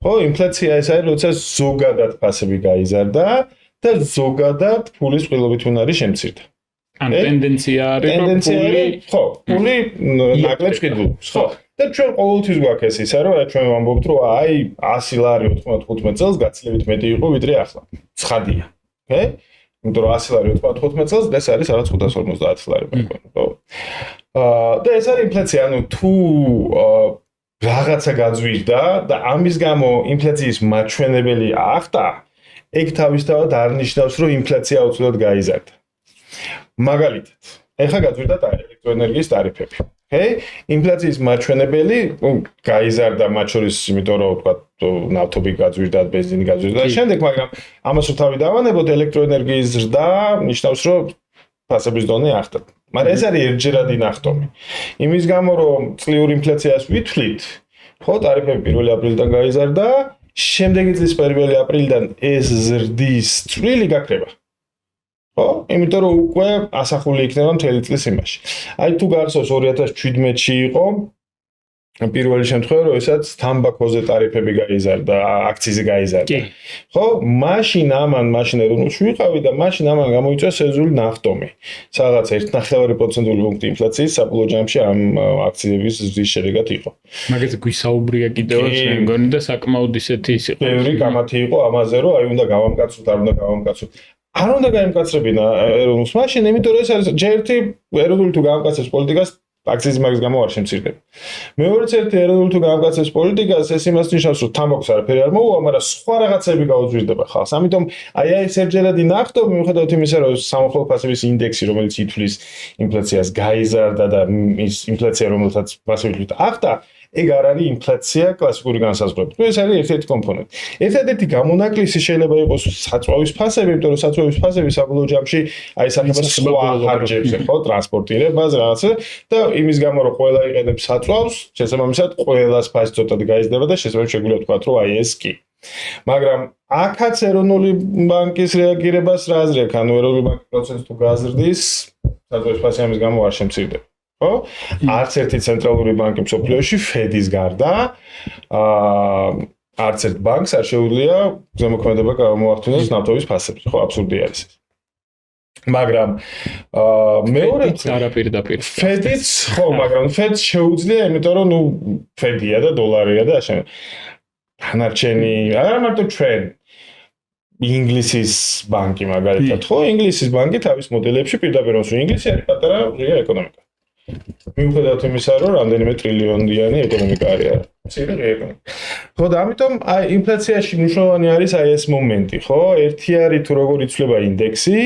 ხო, ინფლაცია ეს არის როცა ზოგადად ფასები გაიზარდა და ზოგადად ფულის ყრილობით უნარი შემცირდა. ანუ ტენდენცია არის ფული ნაკლებს ყიდულობს. ხო. და ჩვენ ყოველთვის გვაქვს ეს ისა რომ ჩვენ ვამბობთ რომ აი 100 ლარი 95 წელს გაცილებით მეტი იყო ვიდრე ახლა. ცხადია. ოკეი? იმიტომ რომ 100 ლარი 95 წელს ეს არის რაღაც 550 ლარი მეგონი, ხო? და ეს არის ინფლაცია, ანუ თუ რაღაცა გაძვირდა და ამის გამო ინფლაციის მაჩვენებელი ახტა, ეგ თავისთავად არ ნიშნავს რომ ინფლაცია აუცილებლად გაიზარდა. მაგალითად, ეხლა გაძვირდა ელექტროენერგიის ტარიფები. ოკეი? ინფლაციის მაჩვენებელი გაიზარდა მათ შორის, იმიტომ რომ თქვა ნავთობი გაძვირდა, ბენზინი გაძვირდა და შემდეგ, მაგრამ ამას რო თავი დავანებოთ, ელექტროენერგიის ზრდა ნიშნავს, რომ ფასების დონე ახტა. მაგრამ ეს არის ერთჯერადი ნახტომი. იმის გამო, რომ წლიური ინფლაციას ვითვლით, ხო, ტარიფები 1 აპრილიდან გაიზარდა, შემდეგი წლის 1 აპრილიდან ეს ზრდის წვლილი გაქრება. ხო, იმიტომ რომ უკვე ასახული იქნება მთელი წლის იმაში. აი თუ გახსოვს 2017-ში იყო პირველი შემთხვევა, როდესაც თამბაქოზე ტარიფები გაიზარდა, აქციზი გაიზარდა. ხო, მაშინ ეროვნულში ვიყავი და მაშინ ამან გამოიწვია სეზონური ნახტომი. სადაც 1.5% პუნქტი ინფლაციის საბოლოო ჯამში ამ აქციების ზრდის შედეგად იყო. მაგაზე გვისაუბრია კიდევაც მე მგონი და საკმაოდ ისეთი ის იყო. ბევრი გამათი იყო ამაზე, რომ აი უნდა გავამკაცოთ, არ უნდა გავამკაცოთ. არ უნდა გაემკაცრებინა ეროვნულს მაშინ, იმიტომ რომ ეს არის ჯერ ერთი ეროვნული თუ გაამკაცრებს პოლიტიკას აქციის მაგის გამო არ შემცირდება. მეორეც ერთი ეროვნული თუ გამკაცების პოლიტიკას ეს იმას ნიშნავს, რომ თამბაქოს არაფერი არ მოუვა, მაგრამ სხვა რაღაცები გაუძვირდება ხალხს. ამიტომ აი ეს ერთჯერადი ნახტო მიუხედავად იმისა, რომ სამოხელო ფასების ინდექსი, რომელიც ითვლის ინფლაციას გაიზარდა და ის ინფლაცია, რომელსაც მასიურად ახდა, ეგ არ არის ინფლაცია კლასიკური განსაზღვრებით. ეს არის ერთ-ერთი კომპონენტი. ერთადერთი გამონაკლისი შეიძლება იყოს საწვავის ფასები, იმიტომ რომ საწვავის ფასები საბოლოო ჯამში აისახება სხვა ხარჯებზე, ხო, ტრანსპორტირებას, რაღაცა და იმის გამო რომ ყველა იყენებს საწვავს, შესაბამისად ყველას ფასი ცოტად გაიზრდება და შესაძლოა შეგვიძლია ვთქვათ, რომ აი ეს კი. მაგრამ აქაც ეროვნული ბანკის რეაგირებას რა აზრი აქვს? ანუ ეროვნული ბანკი პროცენტს თუ გაზრდის, საწვავის ფასი ამის გამო არ შემცირდება. ხო? არც ერთი ცენტრალური ბანკი მსოფლიოში ფედის გარდა არც ერთ ბანკს არ შეუძლია ზემოქმედება გამოახდინოს ნავთობის ფასებზე. ხო, აბსურდი არის ეს. მაგრამ მეორეც არაპირდაპირ. ფედიც, ხო, მაგრამ ფედს შეუძლია, იმიტომ რომ ნუ ფედია და დოლარია და ასე. დანარჩენი, არა მარტო ჩვენ ინგლისის ბანკი მაგალითად, ხო, ინგლისის ბანკი თავის მოდელებში პირდაპირ მოსულ ინგლისი არის პატარა ღია ეკონომიკა. მიუხედავად იმისა, რომ რამდენიმე ტრილიონიანი ეკონომიკა არის. მცირე ეკონომიკა. ხო და ამიტომ აი ინფლაციაში მნიშვნელოვანი არის აი ეს მომენტი, ხო? ერთი არის თუ როგორ იცვლება ინდექსი,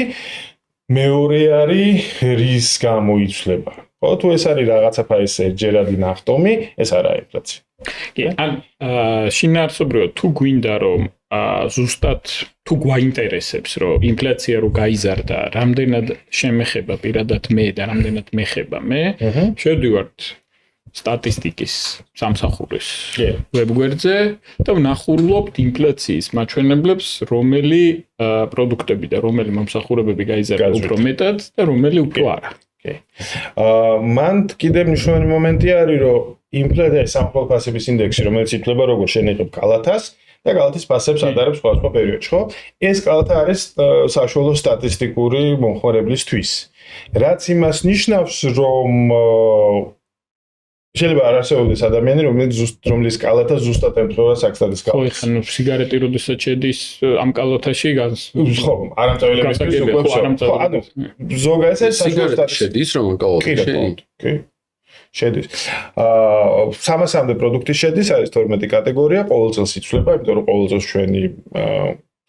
მეორე არის რის გამო იცვლება. ხო, თუ ეს არის რაღაცა ფაის ერთჯერადი ნახტომი, ეს არა ინფლაცია. კი, ან შინაარსობრივად თუ გვინდა რომ ზუსტად თუ გვაინტერესებს რომ ინფლაცია რო გაიზარდა, რამდენად შემეხება პირადად მე და რამდენად მეხება მე, შევდივართ სტატისტიკის სამსახურის ვებგვერდზე და ვნახულობთ ინფლაციის მაჩვენებლებს, რომელი პროდუქტები და რომელი მომსახურებები გაიზარდა უფრო მეტად და რომელი უფრო არა. მან კიდევ მნიშვნელოვანი მომენტი არის, რომ ინფლაცია სამოხელო ფასების ინდექსი, რომელიც ითვლება როგორც შენიღებ კალათას და კალათის ფასებს ადარებს სხვადასხვა პერიოდში, ხო? ეს კალათა არის საშუალო სტატისტიკური მომხმარებლისთვის. რაც იმას ნიშნავს, რომ შეიძლება არ არსებობდეს ადამიანი, რომლის კალათა ზუსტად ემთხვევა საქსტადის კალათას. ხო, ხან სიგარეტი როდესაც შედის ამ კალათაში ხო, არამწავილებისთვის უბრალოდ ხო, ანუ ზოგადად სიგარეტი შედის რომ კალათაში. კი. შედის. 300-მდე პროდუქტი შედის, არის 12 კატეგორია, ყოველ წელს იცვლება, იმიტომ რომ ყოველ წელს ჩვენი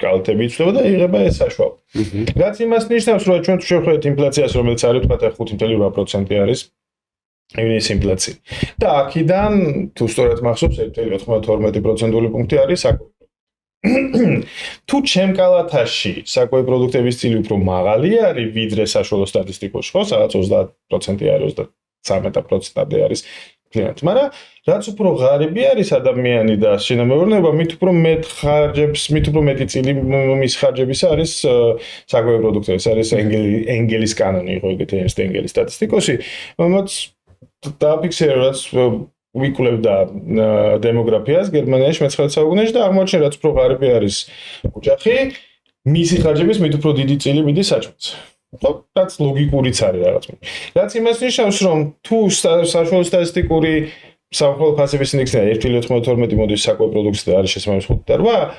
კალათები იცვლება და იღება ეს საშუალო. რაც იმას ნიშნავს, რომ ჩვენ თუ შევხედეთ ინფლაციას, რომელიც არის თქვა 5.8% არის ივნის ინფლაცია. და აქედან თუ სწორად მახსოვს 1.92% პუნქტი არის საკვები. თუ ჩემ კალათაში საკვები პროდუქტების წილი უფრო მაღალი არის, ვიდრე საშუალო სტატისტიკაში, ხო, სადაც 30% არის 33% არის კლიენტი. მაგრამ რაც უფრო ღარიბი არის ადამიანი და შინამეურნეობა, მით უფრო მეტ ხარჯებს, მით უფრო მეტი წილი მის ხარჯებისა არის საკვები პროდუქტები. ეს არის ენგელის კანონი, იყო ეგეთი ერნსტ ენგელის სტატისტიკოსი, რომელიც დააფიქსირა, რაც ვიკვლევდა დემოგრაფიას გერმანიაში მე-19 საუკუნეში და აღმოაჩინა, რაც უფრო ღარიბი არის ოჯახი, მისი ხარჯების მით უფრო დიდი წილი მიდის საჭმელს. ხო, რაც ლოგიკურიც არის რაღაც. რაც იმას ნიშნავს, რომ თუ საშუალო სტატისტიკური სამოხელო ფასების ინდექსიდან 1.92 მოდის საკვები პროდუქტი და არის შესაბამის 5.8,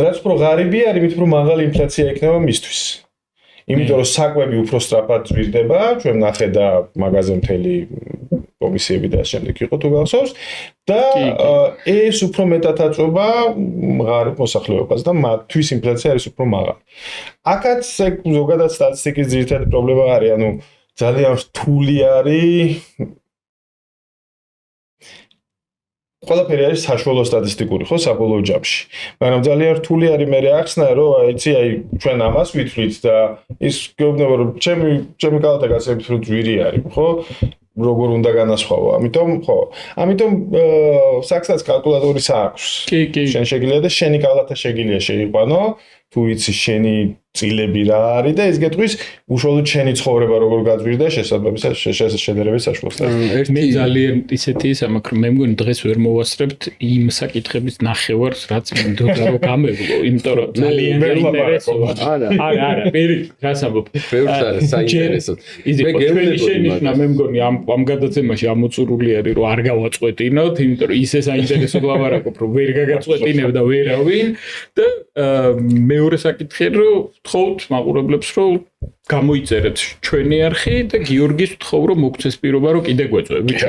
რაც უფრო ღარიბი არის, მით უფრო მაღალი ინფლაცია იქნება მისთვის. იმიტომ რომ საკვები უფრო სწრაფად ზრდება, ჩვენ ნახე და მაღაზია მთელი კომისიები და შემდეგ იყო თუ გახსოვს და ეს უფრო მეტად აწובה ღარიბ მოსახლეობას და მათთვის ინფლაცია არის უფრო მაღალი. აქაც ზოგადად სტატისტიკის ძირითადი პრობლემა არის, ანუ ძალიან რთული არის ყველაფერი არის საშუალო სტატისტიკური, ხო, საბოლოო ჯამში. მაგრამ ძალიან რთული არის მე ახსნა, რომ აიცი, აი ჩვენ ამას ვითვლით და ის გეუბნება, რომ ჩემი კალათა გასაგებით რომ ძვირი არის, ხო? როგორ უნდა განასხვავო. ამიტომ საქსტაც კალკულატორის აქვს. კი. შენ შეგიძლია და შენი კალათა შეგიძლია შეიყვანო, თუ იცი შენი წილები რა არის და ეს გეტყვის უშუალოდ შენი ცხოვრება როგორ გაძვირდა შესაძლებლად შედარებით საშუალო. მე ძალიან ისეთი სამაკრო მე მგონი დღეს ვერ მოვასწრებთ იმ საკითხების ნახევარს, რაც მინდოდა რომ გამევლო, იმიტომ რომ ძალიან ინტერესოა. არა, პერი, გასაბობ. ბევრს არის საინტერესო. მე გეუბნები, მე მგონი ამ გადაცემაში ამოწურული არის რომ არ გავაწყვეტინოთ, იმიტომ რომ ისე საინტერესო ლაპარაკობ, რომ ვერ გაგაწყვეტინებ და ვერავინ და მეორე საკითხი რომ ვთხოვთ მაყურებლებს რომ გამოიწერეთ ჩვენი არხი და გიორგის ვთხოვ რომ მოგცეს პირობა რომ კიდე გვეწვევით.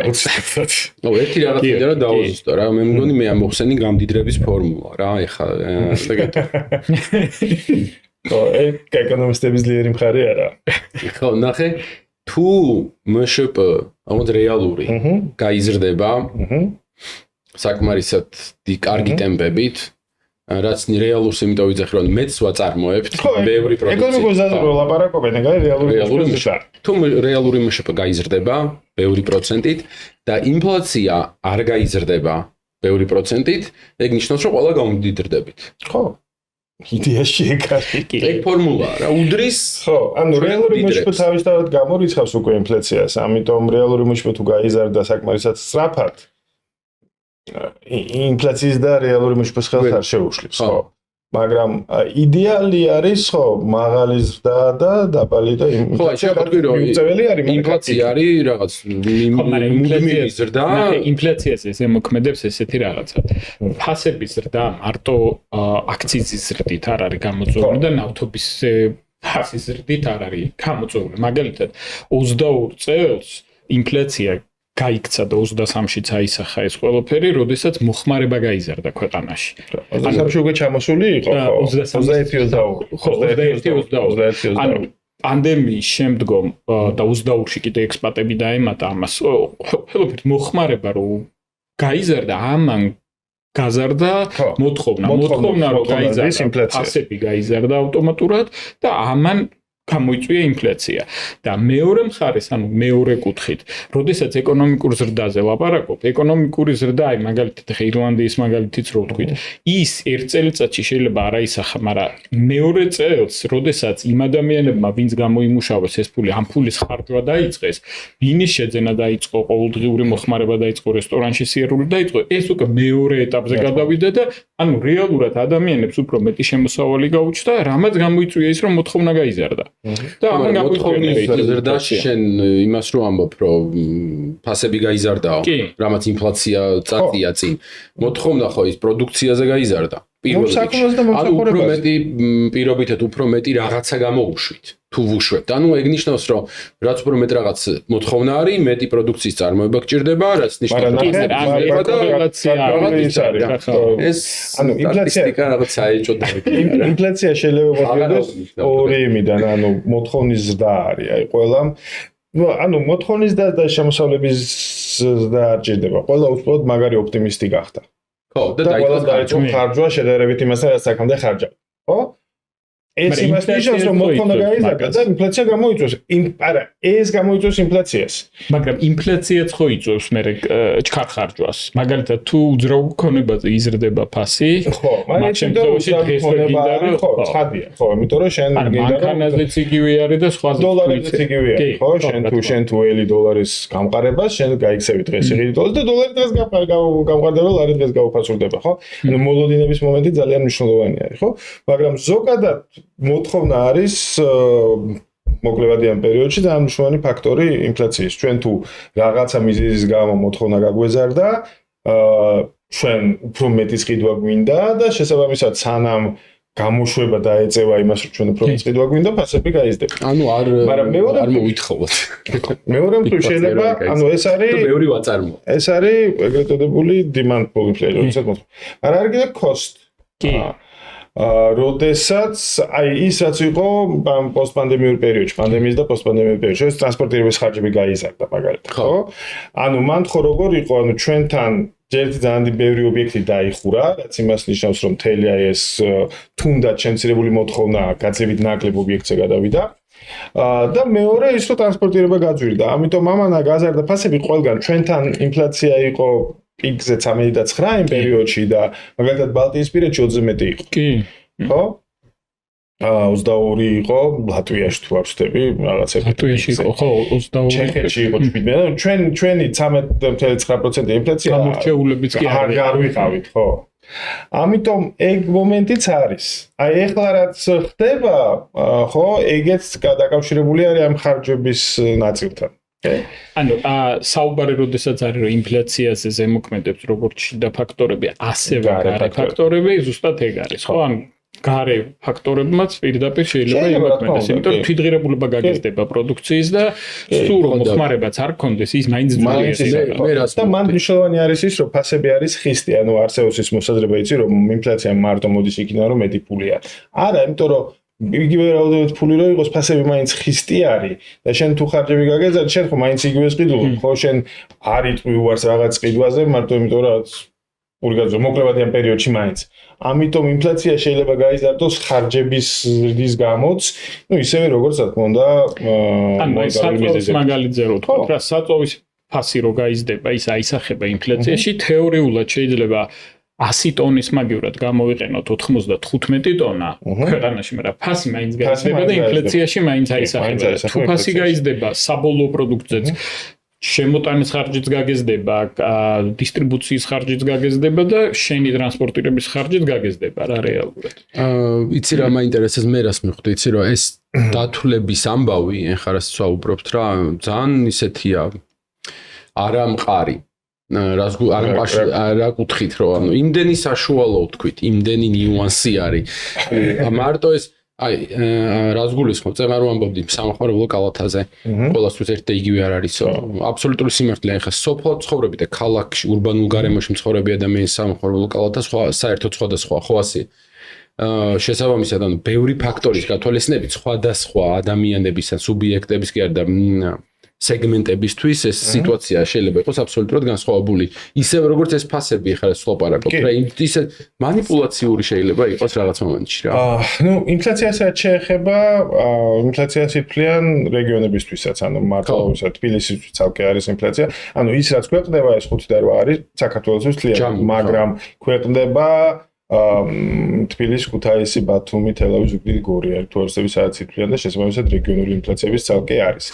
ერთი რაღაც მინდა რომ დავუზუსტო რა, მე მგონი მე ამოხსენი გამდიდრების ფორმულა რა, ეხლა ეგეთ. ეგ ეკონომისტების ძლიერი მხარე არა. ხო, ნახე, თუ MŠP ამოდ რეალური გაიზრდება საკმარისად კარგი ტემპებით, რაც რეალურს იმიტომ ვიძახი რომ მეც ვაწარმოებთ ბევრი პროდუქცია. ეკონომიკურ ზაზე რომ ლაპარაკობენ, ეგ არის რეალური MŠP. თუ რეალური MŠP გაიზრდება ბევრი პროცენტით და ინფლაცია არ გაიზრდება ბევრი პროცენტით, ეგ ნიშნავს რომ ყველა გამომდიდრდებით. ხო. იდეაში ეგ არის. ეგ ფორმულაა რა, უდრის. ხო, ანუ რეალური MŠP თავისთავად გამორიცხავს უკვე ინფლაციას, ამიტომ რეალური MŠP თუ გაიზარდა საკმარისად სწრაფად, ინფლაციის და რეალური MŠP-ს ხელს არ შეუშლის, ხო. მაგრამ იდეალი არის, ხო, მაღალი ზრდა და დაბალი და ინფლაცია მიუწეველი არის, ინფლაცია არის რაღაც მუდმივი ზრდა. ინფლაციას ესე მოქმედებს ესეთი რაღაცა. ფასების ზრდა მარტო აქციზის ზრდით არ არის გამოწვეული და ნავთობის ფასის ზრდით არ არის გამოწვეული. მაგალითად 22 წელს ინფლაცია გაიქცა და 23-შიც აისახა ეს ყველაფერი, როდესაც მოხმარება გაიზარდა ქვეყანაში. 23-ში უკვე ჩამოსული იყო, ხო? 21-22. ანუ პანდემიის შემდგომ და 22-ში კიდე ექსპატები დაემატა ამას. ყველაფერი მოხმარება რომ გაიზარდა, ამან გაზარდა მოთხოვნა რომ გაიზარდა, ფასები გაიზარდა ავტომატურად და ამან გამოიწვია ინფლაცია. და მეორე მხარეს, ანუ მეორე კუთხით, როდესაც ეკონომიკურ ზრდაზე ლაპარაკობ, ეკონომიკური ზრდა, აი მაგალითად ხე ირლანდიის მაგალითიც რო ვთქვით, ის ერთ წელიწადში შეიძლება არ აისახა, მაგრამ მეორე წელს, როდესაც იმ ადამიანებმა, ვინც გამოიმუშავეს ეს ფული, ამ ფულის ხარჯვა დაიწყეს, ვინის შეძენა დაიწყო, ყოველდღიური მოხმარება დაიწყო, რესტორანში სიარული დაიწყო, ეს უკვე მეორე ეტაპზე გადავიდა და ანუ რეალურად ადამიანებს უფრო მეტი შემოსავალი გაუჩნდა, რამაც გამოიწვია ის, რომ მოთხოვნა გაიზარდა. და ამან მოთხოვნის ზრდაში შენ იმას რო ამბობ, რომ ფასები გაიზარდაო, რამაც ინფლაცია წაწია წინ. მოთხოვნა ხო ის პროდუქციაზე გაიზარდა. უფრო მეტი პირობითად უფრო მეტი რაღაცა გამოუშვით. თუ ვუშვებთ. ანუ ეგ ნიშნავს, რომ რაც უფრო მეტ რაღაც მოთხოვნა არის, მეტი პროდუქციის წარმოება გჭირდება, რაც ნიშნავს, ეს ანუ ინფლაცია რაღაც საეჭოდა. ინფლაცია შეიძლება მოხდეს ორი იმიდან, ანუ მოთხოვნის ზრდა არის, აი ყველამ ანუ მოთხოვნის და შემოსავლების ზრდა არ ჭირდება. ყველა უბრალოდ მაგარი ოპტიმისტი გახდა. ხო, და დაიწყო ხარჯვა შედარებით იმასთან, რაც აქამდე ხარჯავდა. ხო? ეს იმას ნიშნავს, რომ მოთხოვნა გაიზარდა და ინფლაცია გამოიწვევს. არა, ეს გამოიწვევს ინფლაციას. მაგრამ ინფლაციაც ხო იწვევს მე ჩქარ ხარჯვას. მაგალითად, თუ უძრავ გქონებაზე იზრდება ფასი, ხო, მაგრამ შემთხვევაში დღეს გინდა რომ ხო, ცხადია, ხო, იმიტომ რომ შენ გინდა რომ მანქანაზეც იგივე არის და სხვა დოლარებიც იგივე არის, ხო, შენ თუ ელი დოლარის გამყარებას, შენ გაიქცევი დღეს ელი დოლარს და დოლარი დღეს გამყარდება, ლარი დღეს გაუფასურდება, ხო? ანუ მოლოდინების მომენტი ძალიან მნიშვნელოვანი არის, ხო? მაგრამ ზოგადად მოთხოვნა არის მოკლებადიან პერიოდში ძალიან მნიშვნელოვანი ფაქტორი ინფლაციის. ჩვენ თუ რაღაცა მიზეზის გამო მოთხოვნა გაგვეზარდა, ჩვენ უფრო მეტი სყიდვა გვინდა და შესაბამისად სანამ გამოშვება დაეწევა იმას, რომ ჩვენ უფრო სყიდვა გვინდა, ფასები გაიზრდება. ანუ მაგრამ არ მოვითხოვოთ. მეორე მხრივ შეიძლება, ანუ ეს არის ბევრი ვაწარმოო. ეს არის ეგრეთ წოდებული demand pull inflation, როდესაც მოთხოვნა. არა არის კიდე cost. კი. როდესაც აი ის რაც იყო პოსტპანდემიურ პერიოდში, პანდემიის და პოსტპანდემიურ პერიოდში, ეს ტრანსპორტირების ხარჯები გაიზარდა მაგალითად, ხო? ანუ მან ხო როგორ იყო, ანუ ჩვენთან ერთი ძალიან ბევრი ობიექტი დაიხურა, რაც იმას ნიშნავს, რომ მთელი აი ეს თუნდაც შემცირებული მოთხოვნა გაცილებით ნაკლებ ობიექტზე გადავიდა. და მეორე ის რომ ტრანსპორტირება გაძვირდა. ამიტომ ამანა გაზარდა ფასები ყველგან. ჩვენთან ინფლაცია იყო პიკზე 19 იმ პერიოდში და მაგალითად ბალტიისპირეთში 20 მეტი იყო. კი. ხო? 22 იყო ლატვიაში თუ არ ვცდები, რაღაცები. ლატვიაში იყო, ხო, 22. ჩეხეთში იყო 17. ჩვენი 13.9% ინფლაცია. გამორჩეულებიც კი არ ვიყავით, ხო? ამიტომ ეგ მომენტიც არის. აი ეხლა რაც ხდება, ხო, ეგეც დაკავშირებული არის ამ ხარჯების ნაწილთან. ანუ საუბარი როდესაც არის რომ ინფლაციაზე ზემოქმედებს როგორც შიდა ფაქტორები, ასევე გარე ფაქტორები, ზუსტად ეგ არის, ხო? ანუ გარე ფაქტორებმაც პირდაპირ შეიძლება იმოქმედდეს, იმიტომ რომ თვითღირებულება გაგიზრდება პროდუქციის და სულ რომ მოხმარებაც არ გქონდეს, ის მაინც ძვირია. და მან მნიშვნელოვანი არის ის, რომ ფასები არის ხისტი, ანუ არსებობს ის მოსაზრება იცი, რომ ინფლაცია მარტო მოდის იქიდან, რომ მეტი ფულია. არა, იმიტომ რომ იგივე რაოდენობით ფული რო იყოს, ფასები მაინც ხისტი არის და შენ თუ ხარჯები გაგეზარდ, შენ ხო მაინც იგივეს ყიდულობ, ხო შენ არ იტყვი უარს რაღაც ყიდვაზე, მარტო იმიტომ რომ რაღაც პური გაძო მოკლებადიან პერიოდში მაინც. ამიტომ ინფლაცია შეიძლება გაიზარდოს ხარჯების ზრდის გამოც, ну ისევე როგორც რა თქმა უნდა, ანუ საწვავის მაგალითზე რო თქვა, რა საწვავის ფასი რო გაიზრდება, ის აისახება ინფლაციაში, თეორიულად შეიძლება 100 ტონის მაგივრად გამოვიყენოთ 95 ტონა ქვეყანაში, მაგრამ ფასი მაინც გაიზრდება და ინფლაციაში მაინც აისახება. თუ ფასი გაიზრდება, საბოლოო პროდუქტზეც შემოტანის ხარჯიც გაგეზდება, დისტრიბუციის ხარჯიც გაგეზდება და შენი ტრანსპორტირების ხარჯიც გაგეზდება რა რეალურად. იცი რა მაინტერესებს მე რას მივხვდი, იცი რა ეს დათვლების ამბავი, ეხლა რას ვსაუბრობთ რა, ძალიან ისეთია არა მყარი. რა კუთხით რომ ანუ იმდენი საშუალო ვთქვით, იმდენი ნიუანსი არის. მარტო ეს აი რას გულისხმობ, წეგა რომ ამბობდი სამხმარებლო კალათაზე. ყველასთვის ერთ და იგივე არ არისო. აბსოლუტური სიმართლეა, ეხლა სოფლად ცხოვრები და ქალაქში, ურბანულ გარემოში მცხოვრები ადამიანის სამხმარებლო კალათა საერთოდ სხვადასხვა, ხო ასე. შესაბამისად, ანუ ბევრი ფაქტორის გათვალისწინებით სხვადასხვა ადამიანების ან სუბიექტების კი არა და სეგმენტებისთვის ეს სიტუაცია შეიძლება იყოს აბსოლუტურად განსხვავებული. ისევ როგორც ეს ფასები ახლა ვსვლაპარაკობთ, რა ისე манипуლაციური შეიძლება იყოს რაღაც მომენტში რა. ну ინფლაციასაც შეეხება, ინფლაცია სიტყვიან რეგიონებისთვისაც, ანუ მარტო თბილისისთვის ცალკე არის ინფლაცია. ანუ ის რაც ქვეყნდება ეს 5 და 8 არის საქართველოსთვის თლიანად, მაგრამ ქვეყნდება თბილისი, ქუთაისი, ბათუმი, თელავივი, გორია, თორსები სადაც სიტყვიან და შესაბამისად რეგიონული ინფლაციების ცალკე არის.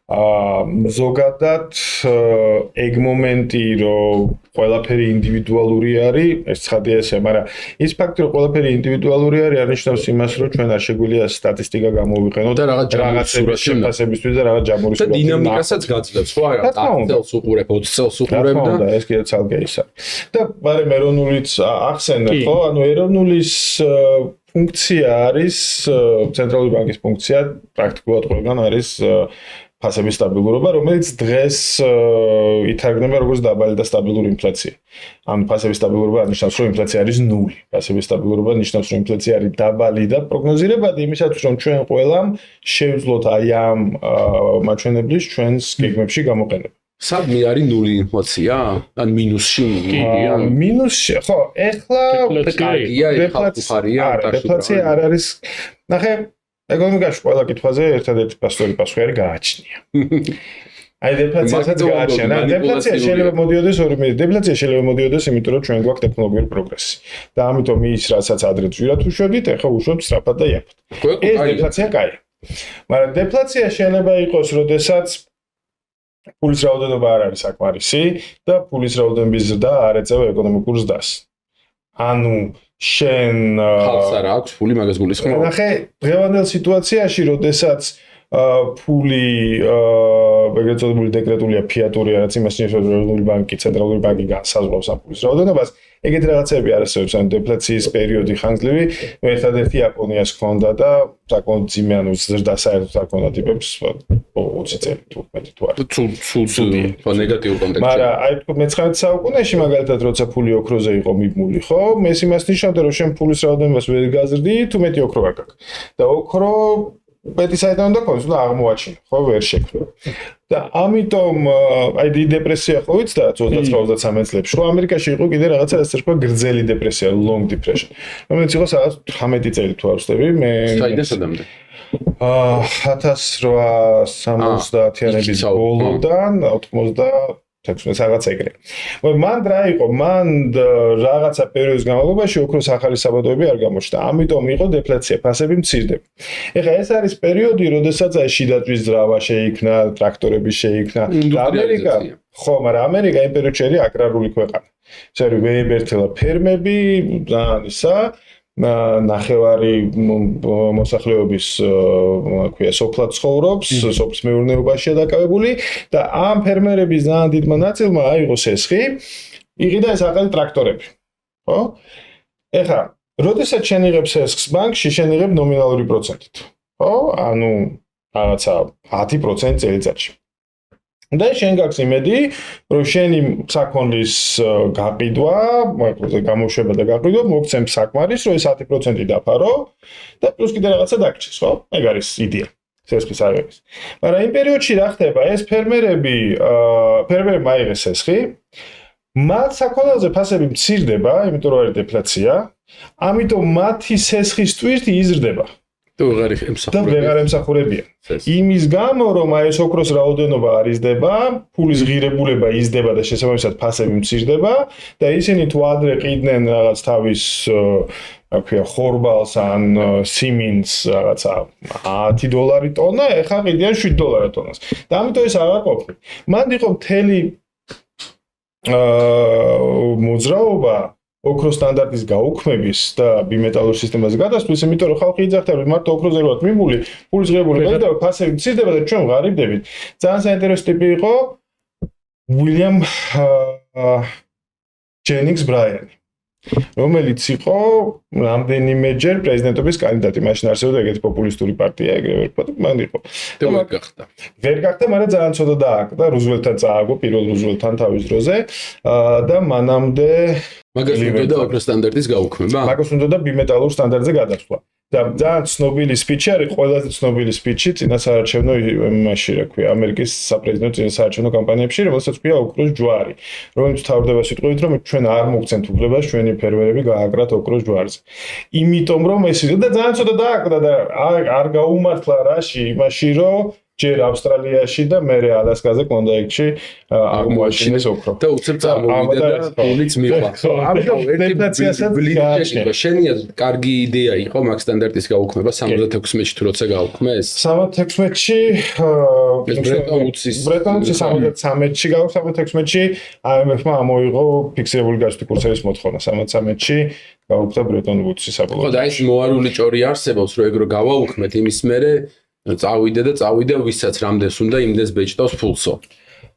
ზოგადად ეგ მომენტი რომ ყველაფერი ინდივიდუალური არის, ეს ცხადია ესე, მაგრამ ის ფაქტი რომ ყველაფერი ინდივიდუალური არის, არნიშნავს იმას, რომ ჩვენ არ შეგვიძლია სტატისტიკა გამოვიყენოთ და რაღაც შეფასებისთვის და რაღაც ჯამური და დინამიკასაც გაძლევს, ხო არა? 10 წელს უყურებ, 20 წელს უყურებ და ეს კიდე ცალკე ის არის. და მაგრამ ეროვნულიც ახსენე, ხო? ანუ ეროვნულის ფუნქცია არის ცენტრალური ბანკის ფუნქცია, პრაქტიკულად ყველგან არის ფასების სტაბილურობა, რომელიც დღეს ითარგმნება როგორც დაბალი და სტაბილური ინფლაცია. ანუ ფასების სტაბილურობა ნიშნავს, რომ ინფლაცია არის 0. ფასების სტაბილურობა ნიშნავს, რომ ინფლაცია არის დაბალი და პროგნოზირებადი იმისათვის, რომ ჩვენ ყველამ შევძლოთ აი ამ მაჩვენებლის ჩვენს გეგმებში გამოყენება. სადმე არის 0 ინფლაცია? ან მინუსში? მინუსში, ხო, ეხლა ინფლაცია არ არის. ნახე ეკონომიკაში ყველა კითხვაზე ერთადერთი პასუხი გააჩნია. აი დეფლაციასაც გააჩნია. დეფლაცია შეიძლება მოდიოდეს ორი მიზეზით. დეფლაცია შეიძლება მოდიოდეს იმიტომ რომ ჩვენ გვაქვს ტექნოლოგიური პროგრესი. და ამიტომ ის რასაც ადრე ძვირად უშვებდით, ახლა უშვებთ სწრაფად და იაფად. ეს დეფლაცია კაია. მაგრამ დეფლაცია შეიძლება იყოს, როდესაც ფულის რაოდენობა არ არის საკმარისი და ფულის რაოდენობის ზრდა არ ეწევა ეკონომიკურ ზრდას. ანუ შენ ხალხს არ აქვს ფული მაგას გულისხმობ. ნახე, დღევანდელ სიტუაციაში, როდესაც ფული ეგრეთ წოდებული დეკრეტულია ფიატური, რაც იმას ნიშნავს, რომ ცენტრალური ბანკი განსაზღვრავს ამ ფულის რაოდენობას. ეგეთი რაღაცები არასდროს, ანუ დეფლაციის პერიოდი ხანგრძლივი, ერთადერთი იაპონიას ჰქონდა და საკმაოდ ძიმე, ანუ ზრდა საერთოდ არ ჰქონდა ტიპებს 20 წელი თუ მეტი თუ არა. თუ ნეგატიურ კონტექსტში. მაგრამ აი მე-19 საუკუნეში მაგალითად როცა ფული ოქროზე იყო მიბმული, ხო? ეს იმას ნიშნავდა, რომ შენ ფულის რაოდენობას ვერ გაზრდი, თუ მეტი ოქრო არ გაქვს. და ოქრო მეტი საერთოდ უნდა ქონდეს, უნდა აღმოაჩინო, ხო, ვერ შექმნა. და ამიტომ აი დეპრესია ხო იცდა 29-33 წლებში. ხო, ამერიკაში იყო კიდე რაღაცა ასე თქვა გრძელი დეპრესია, long depression. რომელიც იყო სადაც 18 წელი თუ არ ვცდები, მე საიდან სადამდე? 1870-იანების ბოლოდან 96 რაღაც ეგრე. მან რა იყო? მან რაღაცა პერიოდის განმავლობაში ოქროს ახალი საბადოები არ გამოჩნდა. ამიტომ იყო დეფლაცია, ფასები მცირდება. ეხლა ეს არის პერიოდი, როდესაც აი შიდაწვის ძრავა შეიქმნა, ტრაქტორები შეიქმნა. ამერიკა, ხო, მაგრამ ამერიკა იმ პერიოდში არის აგრარული ქვეყანა. ეს არის ვეიბერთელა ფერმები, ძალიან ისა ნახევარი მოსახლეობის ქვია სოფლად ცხოვრობს, სოფლის მეურნეობაშია დაკავებული და ამ ფერმერების ძალიან დიდმა ნაწილმა აიღო სესხი, იყიდა ეს ახალი ტრაქტორები. ხო? ეხლა როდესაც შენიღებ სესხს ბანკში, შენიღებ ნომინალური პროცენტით. ხო? ანუ რაღაცა 10% წელიწადში. და შენ გაქვს იმედი, რომ შენი საქონლის გაყიდვა, გამოშვება და გაყიდვა მოგცემ საკმარის, რომ ეს 10% დაფარო და პლუს კიდე რაღაცა დაგჭირს, ხო? ეგ არის იდეა. სესხის აღების. მაგრამ იმ პერიოდში რა ხდება? ეს ფერმერებმა აიღეს სესხი, მათ საქონელზე ფასები მცირდება, იმიტომ რომ არის დეფლაცია, ამიტომ მათი სესხის ტვირთი იზრდება. და ვეღარ ემსახურებიან. იმის გამო, რომ აი ეს ოქროს რაოდენობა არ იზრდება, ფულის ღირებულება იზრდება და შესაბამისად ფასები მცირდება და ისინი თუ ადრე ყიდნენ რაღაც თავის რა ქვია ხორბალს ან სიმინდს რაღაცა $10 ტონა, ეხლა ყიდიან $7 ტონას. და ამიტომ ეს აღარ ყოფილი. მან იყო მთელი მოძრაობა ოქროს სტანდარტის გაუქმების და ბიმეტალურ სისტემაზე გადასვლის, იმიტომ რომ ხალხი იძახდა, რომ მარტო ოქროზე ვართ მიმული, ფულის ღირებულება და ფასები მცირდება და ჩვენ ვღარიბდებით. ძალიან საინტერესო ტიპი იყო უილიამ ჯენინგს ბრაიანი, რომელიც იყო რამდენიმეჯერ პრეზიდენტობის კანდიდატი. მაშინ არსებობდა ეგეთი პოპულისტური პარტია, ეგრევე ვერაფერი, მან იყო. და ვერ გახდა, მაგრამ ძალიან ცოტა დააკდა რუზველტთან წააგო, პირველ რუზველტთან თავის დროზე და მანამდე მაგას უნდა ოქროს სტანდარტის გაუქმება? მაგას უნდა ბიმეტალურ სტანდარტზე გადასვლა. და ძალიან ცნობილი სპიჩი არის, ყველაზე ცნობილი სპიჩი წინასაარჩევნო იმაში, რა ქვია, ამერიკის საპრეზიდენტო წინასაარჩევნო კამპანიებში, რომელსაც ქვია ოქროს ჯვარი, რომელიც თავდება სიტყვით, რომ ჩვენ არ მოგცემთ უფლებას ჩვენი ფერმერები გააკრათ ოქროს ჯვარზე. იმიტომ რომ ეს და ძალიან ცოტა დააკდა და არ გაუმართლა რაში იმაში, რომ ჯერ ავსტრალიაში და მერე ალასკაზე კლონდაიკში აღმოაჩინეს ოქრო. და უცებ წარმოვიდა და პოლიც მიყვა. ამიტომ ერთი შენია კარგი იდეა იყო მაგ სტანდარტის გაუქმება 76-ში თუ როცა გაუქმეს? 76-ში ბრეტონ-ვუდსის 73-ში გაუქმეს, 76-ში IMF-მა ამოიღო ფიქსირებული გაშვების კურსების მოთხოვნა. 73-ში გაუქმდა ბრეტონ-ვუდსი საბოლოოდ. ხო და ეს მოარული ჭორი არსებობს, რომ ეგრო გავაუქმეთ იმის მერე წავიდა ვისაც რამდენს უნდა იმდეს ბეჭდავს ფულსო.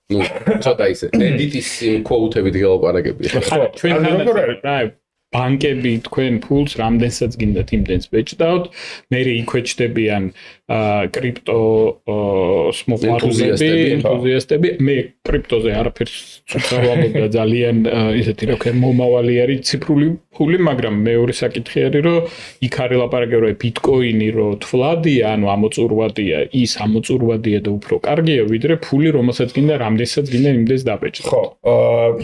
ნუ ცოტა ისე ედიტის კოუთებით გელაპარაკები. ხო, ჩვენ ბანკები თქვენ ფულს რამდენსაც გინდათ იმდენს ბეჭდავთ, მე იქვე ჩდებიან კრიპტო ენთუზიასტები, მე კრიპტოზე არაფერს ვცხოვრობ და ძალიან ისეთი რა ქვია მომავალი არის ციფრული ფული, მაგრამ მეორე საკითხი არის, რომ იქ არის ლაპარაკი, რომ ბიტკოინი რო თვლადია, ანუ ამოწურვადია, ის ამოწურვადია და უფრო კარგია, ვიდრე ფული, რომელსაც გინდა რამდენსაც გინდა იმდეს დაბეჭდავთ.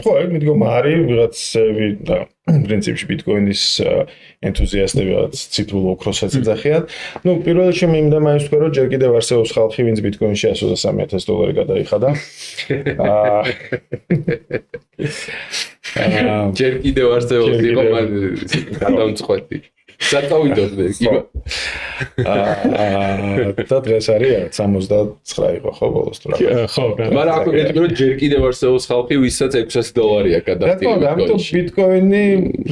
ხო, ეგ მიდგომა არის ვიღაცები და პრინციპში ბიტკოინის ენთუზიასტები რაღაც ციფრულ ოქროსაც ეძახიან. ნუ პირველ რიგში მინდა მაინც თქვა, რომ ჯერ კიდევ არსებობს ხალხი, ვინც ბიტკოინში $123,000 გადაიხადა. ჯერ კიდევ არსებობს იყო მან გადამწყვეტი. საწავიდოდ მე კიბა. და დღეს არის 69 იყო ხო ბოლოს თუ რა. ხო, მაგრამ აქ მეგეთქი რომ ჯერ კიდევ არსებობს ხალხი, ვისაც $600 გადახდილი ბიტკოინში. ბიტკოინი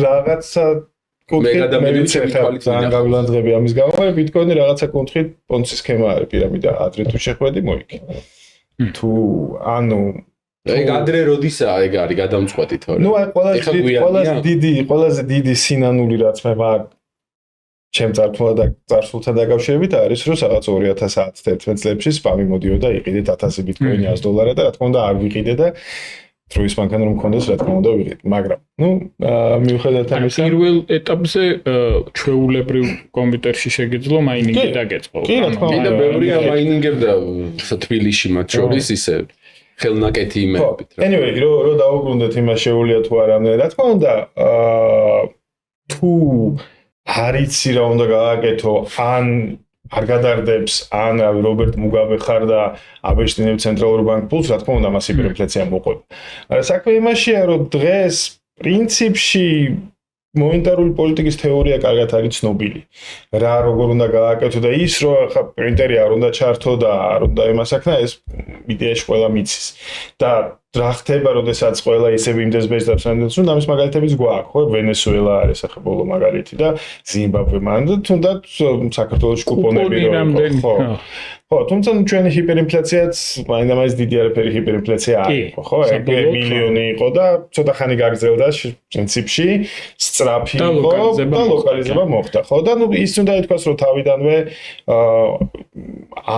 რაღაცა კუთხით მე ვიცი ძალიან გავლანდღები ამის გამო, ბიტკოინი რაღაცა კუთხით პონცის სქემა არის, პირამიდა ადრე თუ შეხვედი მოიქი. თუ ანუ ეგ ადრე როდისაა ეგ არის გადამწყვეტი თორე. ნუ აი ყველაზე დიდი სინანული რაც მე მაგ ჩემ წარსულთან დაკავშირებით არის, რომ რაღაც 2010-11 წლებში სპამი მოდიოდა იყიდეთ 1000 ბიტკოინი $100 და რა თქმა უნდა არ ვიყიდე და დროის მანქანა რომ მქონდეს რა თქმა უნდა ვიყიდე, მაგრამ ნუ მიუხედავად ამისა პირველ ეტაპზე ჩვეულებრივ კომპიუტერში შეგეძლო მაინინგი დაგეწყო. კი, რა თქმა უნდა. და ბევრია მაინინგებდა თბილისში მათ შორის ისე ხელნაკეთი იმებით რა. Anyway, რო დაუბრუნდეთ იმას შეუულია თუ არა, რა თქმა უნდა, თუ არიცი რა უნდა გააკეთო, ან არ გადარდებს, ან რობერტ მუგაბე ხარ და აბეჭდინებ ცენტრალურ ბანკ ფულს, რა თქმა უნდა, მას ჰიპerinfляცია მოყვება. მაგრამ საქმე იმაშია, რომ დღეს პრინციპში მონეტარული პოლიტიკის თეორია კარგად არის ცნობილი. რა როგორ უნდა გააკეთო და ის რომ ხა პრინტერი არ უნდა ჩართო და არ უნდა იმასაკნა, ეს იდეაში ყველა მიცის. და რა ხდება, როდესაც ყველა ისევ იმდეს ბეჭდავს, რომ ამის მაგალითებიც გვაქვს, ხო? ვენესუელა არის ახლა ბოლო მაგალითი და ზიმბაბვე მან და თუნდაც საქართველოს კუპონები ხო. ხო, თუმცა ჩვენი ჰიპერინფლაციაც მაინდა-მაინც დიდი არაფერი ჰიპერინფლაცია არ იყო, ხო? ეგ მილიონი იყო და ცოტა ხანი გაგრძელდა პრინციპში, სწრაფი იყო და ლოკალიზება მოხდა, ხო? და ნუ ის უნდა ითქვას, რომ თავიდანვე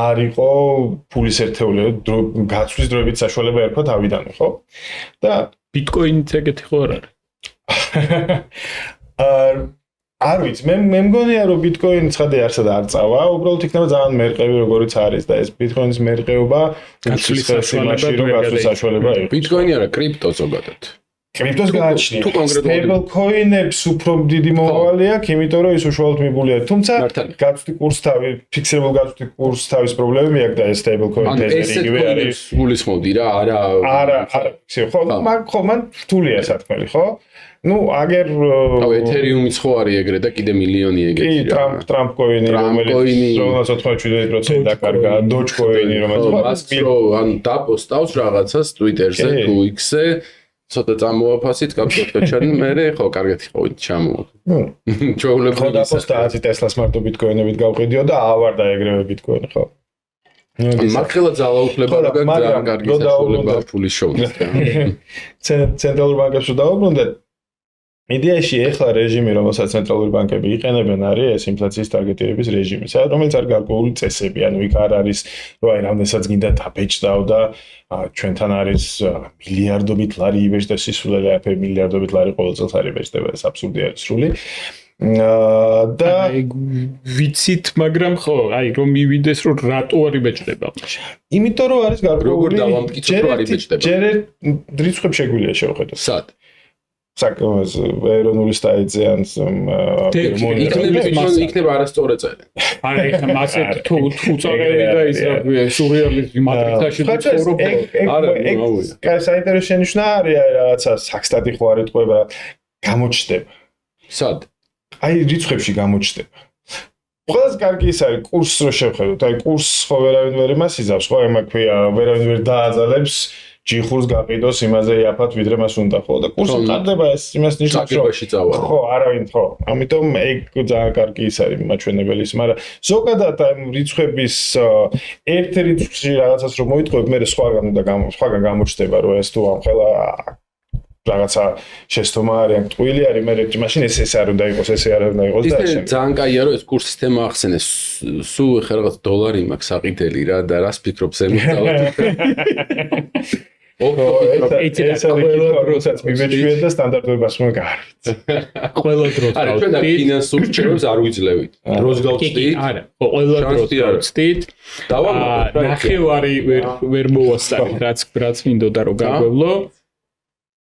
არ იყო ფულის ერთეული გაცვლის დროებით საშუალება ერქვა თავიდანვე, ხო? და ბიტკოინიც ეგეთი ხო არ არის? არ ვიცი, მე მგონია რომ ბიტკოინი ცხადია არსად არ წავა, უბრალოდ იქნება ძალიან მერყევი როგორიც არის და ეს ბიტკოინის მერყეობა გაცვლის საშუალება იყო. ბიტკოინი არა, კრიპტო ზოგადად. კრიპტოს გააჩნია. Stable coin-ებს უფრო დიდი მოვალე აქვს, იმიტომ რომ ის უშუალოდ მიბულია. თუმცა გაცვლის კურსი თავი, ფიქსირებულ გაცვლის კურსი თავის პრობლემები აქვს და ეს stable coin-ები იგივე არის. გულისხმობდი რა, არა, ხო, მან რთულია სათქმელი, ხო? Ну, აგერ ეთერიუმიც ხო არის ეგრე და კიდე მილიონი ეგეთი რა. Trump coin-ი, რომელიც 97% დაკარგა, Doge coin-ი, რომელიც ან დაპოსტავს რაღაცას Twitter-ზე, თუ X-ზე, ცოტა წამოაფასით, კაპიტალთან მე ხო, კარგეთი ხო ჩამოვა. ჩაულებ ხო დაპოსტა 10 Tesla-ს მარტო ბიტკოინებით გავყიდიო და ავარდა ეგრევე ბიტკოინი, ხო. მაგხელა ძალაუფლება რა ძალიან კარგი საშუალება ფულის შოვით. ცენტრალურ ბანკებში დავუბრუნდეთ. იდეაში ეხლა რეჟიმი, რომელსაც ცენტრალური ბანკები იყენებენ, არის ეს ინფლაციის ტარგეტირების რეჟიმი, რომელიც არის გარკვეული წესები, ანუ იქ არ არის, რომ აი რამდენსაც გინდა დაბეჭდავ და ჩვენთან არის მილიარდობით ლარი იბეჭდა სისულელე, აფერ მილიარდობით ლარი ყოველ წელს არის იბეჭდება, ეს აბსურდი არის სრული. და ვიცით, მაგრამ ხო, აი რომ მივიდეს რომ რატო არ იბეჭდება? იმიტომ რომ არის გარკვეული როგორ დავამტკიცოთ რომ არ იბეჭდება? ჯერ რიცხვები შეგვიძლია შევხედოთ. სად? საკმაოდ ეროვნული სტაიზე ან იქნება არასწორი წელი. არა, ეხლა მასეთ თუ წაგები და ის სურეალიზმი მატრიცაში ცხოვრობ. არა, საინტერესო შენიშვნა არის რაღაცა საქსტატი ხო არ ეთქვა გამოჩნდება. სად? აი რიცხვებში გამოჩნდება. ყველაზე კარგი ის არის კურსს რო შევხედოთ. აი კურსს ხო ვერავინ ვერ იმასიზავს, ხო ემა ქვია ვერავინ ვერ დააძალებს ჯიხურს გაყიდოს იმაზე იაფად ვიდრე მას უნდა ხო და კურსი მყარდება ეს იმას ნიშნავს რომ ხო არავინ ხო ამიტომ ეგ ძალიან კარგი ის არის მაჩვენებელი ის მაგრამ ზოგადად ამ რიცხვების ერთ რიცხვში რაღაცას რომ მოიტყუებ მე სხვაგან გამოჩნდება რომ ეს თუ ამ ხელა რაღაცა შეცდომა არის ან ტყუილი არის მე მაშინ ეს არ უნდა იყოს ეს არ უნდა იყოს და ეს ძალიან კაია რომ ეს კურსის თემა ახსენეს სულ ხა რაღაც დოლარი მაქვს საყიდელი რა და რას ფიქრობ ზემოწავად ეს ყველა დროსაც მიბეჭვია და სტანდარტებებას მო გარვით. ყველა დროს. არა, ჩვენ ფინანსურ რჩევებს არ ვიძლევით. დროს გავწდით? არა, ყველა დროს გავწდით. ნახევარი ვერ მოვასწარით, რაც მინდოდა რომ გაგვევლო.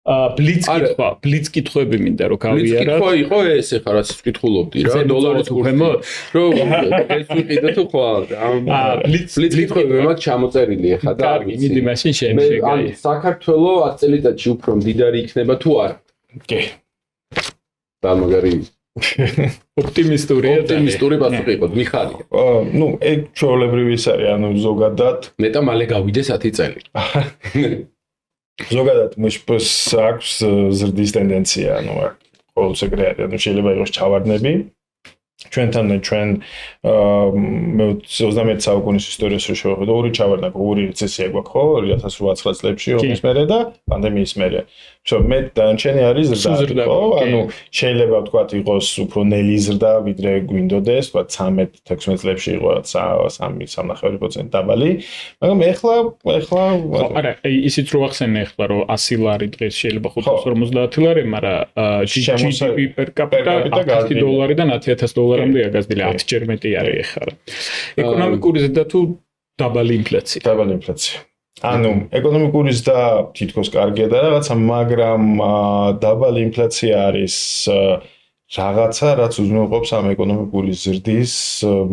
ბლიც კითხვები მინდა რომ გავიაროთ. ბლიც კითხვა იყო ეს ახლა რაც ვკითხულობდი რა, დოლარის კურსი. რომ ეს ვიყიდე თუ ხვალ. ბლიც კითხვები მაგ ჩამოწერილი ახლა და არ ვიცი. მიდი მაშინ შეგე. ან საქართველოს 10 წელიწადში უფრო მდიდარი იქნება თუ არა? კი. და მაგარი ოპტიმისტური პასუხი იყო, მიხარია. ნუ ეგ ჩვეულებრივი ის არის, ანუ ზოგადად ნეტა მალე გავიდეს 10 წელი. ზოგადად მუშპოს აქვს ზრდის ტენდენცია, ანუ ყოველ სეგრეატი, ანუ შეიძლება იყოს ჩავარდნები. ჩვენთან ჩვენ მე 19 საუკუნის ისტორიას რო შევხედო, ორი ჩავარდნა, ორი რეცესია გვაქვს, ხო, 2008 წლებში ომის მერე და პანდემიის მერე. მე დანარჩენი არის ზრდა, ხო, ანუ შეიძლება ვთქვათ იყოს უფრო ნელი ზრდა, ვიდრე გვინდოდეს, ვთქვათ 13-16 წლებში იყო 3.5% დაბალი, მაგრამ ეხლა არა, ისიც რო ახსენე ეხლა რომ 100 ლარი დღეს შეიძლება 550 ლარი, მაგრამ GDP per capita $100-დან $10,000-მდე გაზრდილი 10 ჯერ მეტი არის ეხლა. ეკონომიკური ზრდა თუ დაბალი ინფლაცია. დაბალი ინფლაცია. ანუ ეკონომიკური ზრდა თითქოს კარგია და რაღაცა, მაგრამ დაბალი ინფლაცია არის რაღაცა, რაც უზრუნველყოფს ამ ეკონომიკური ზრდის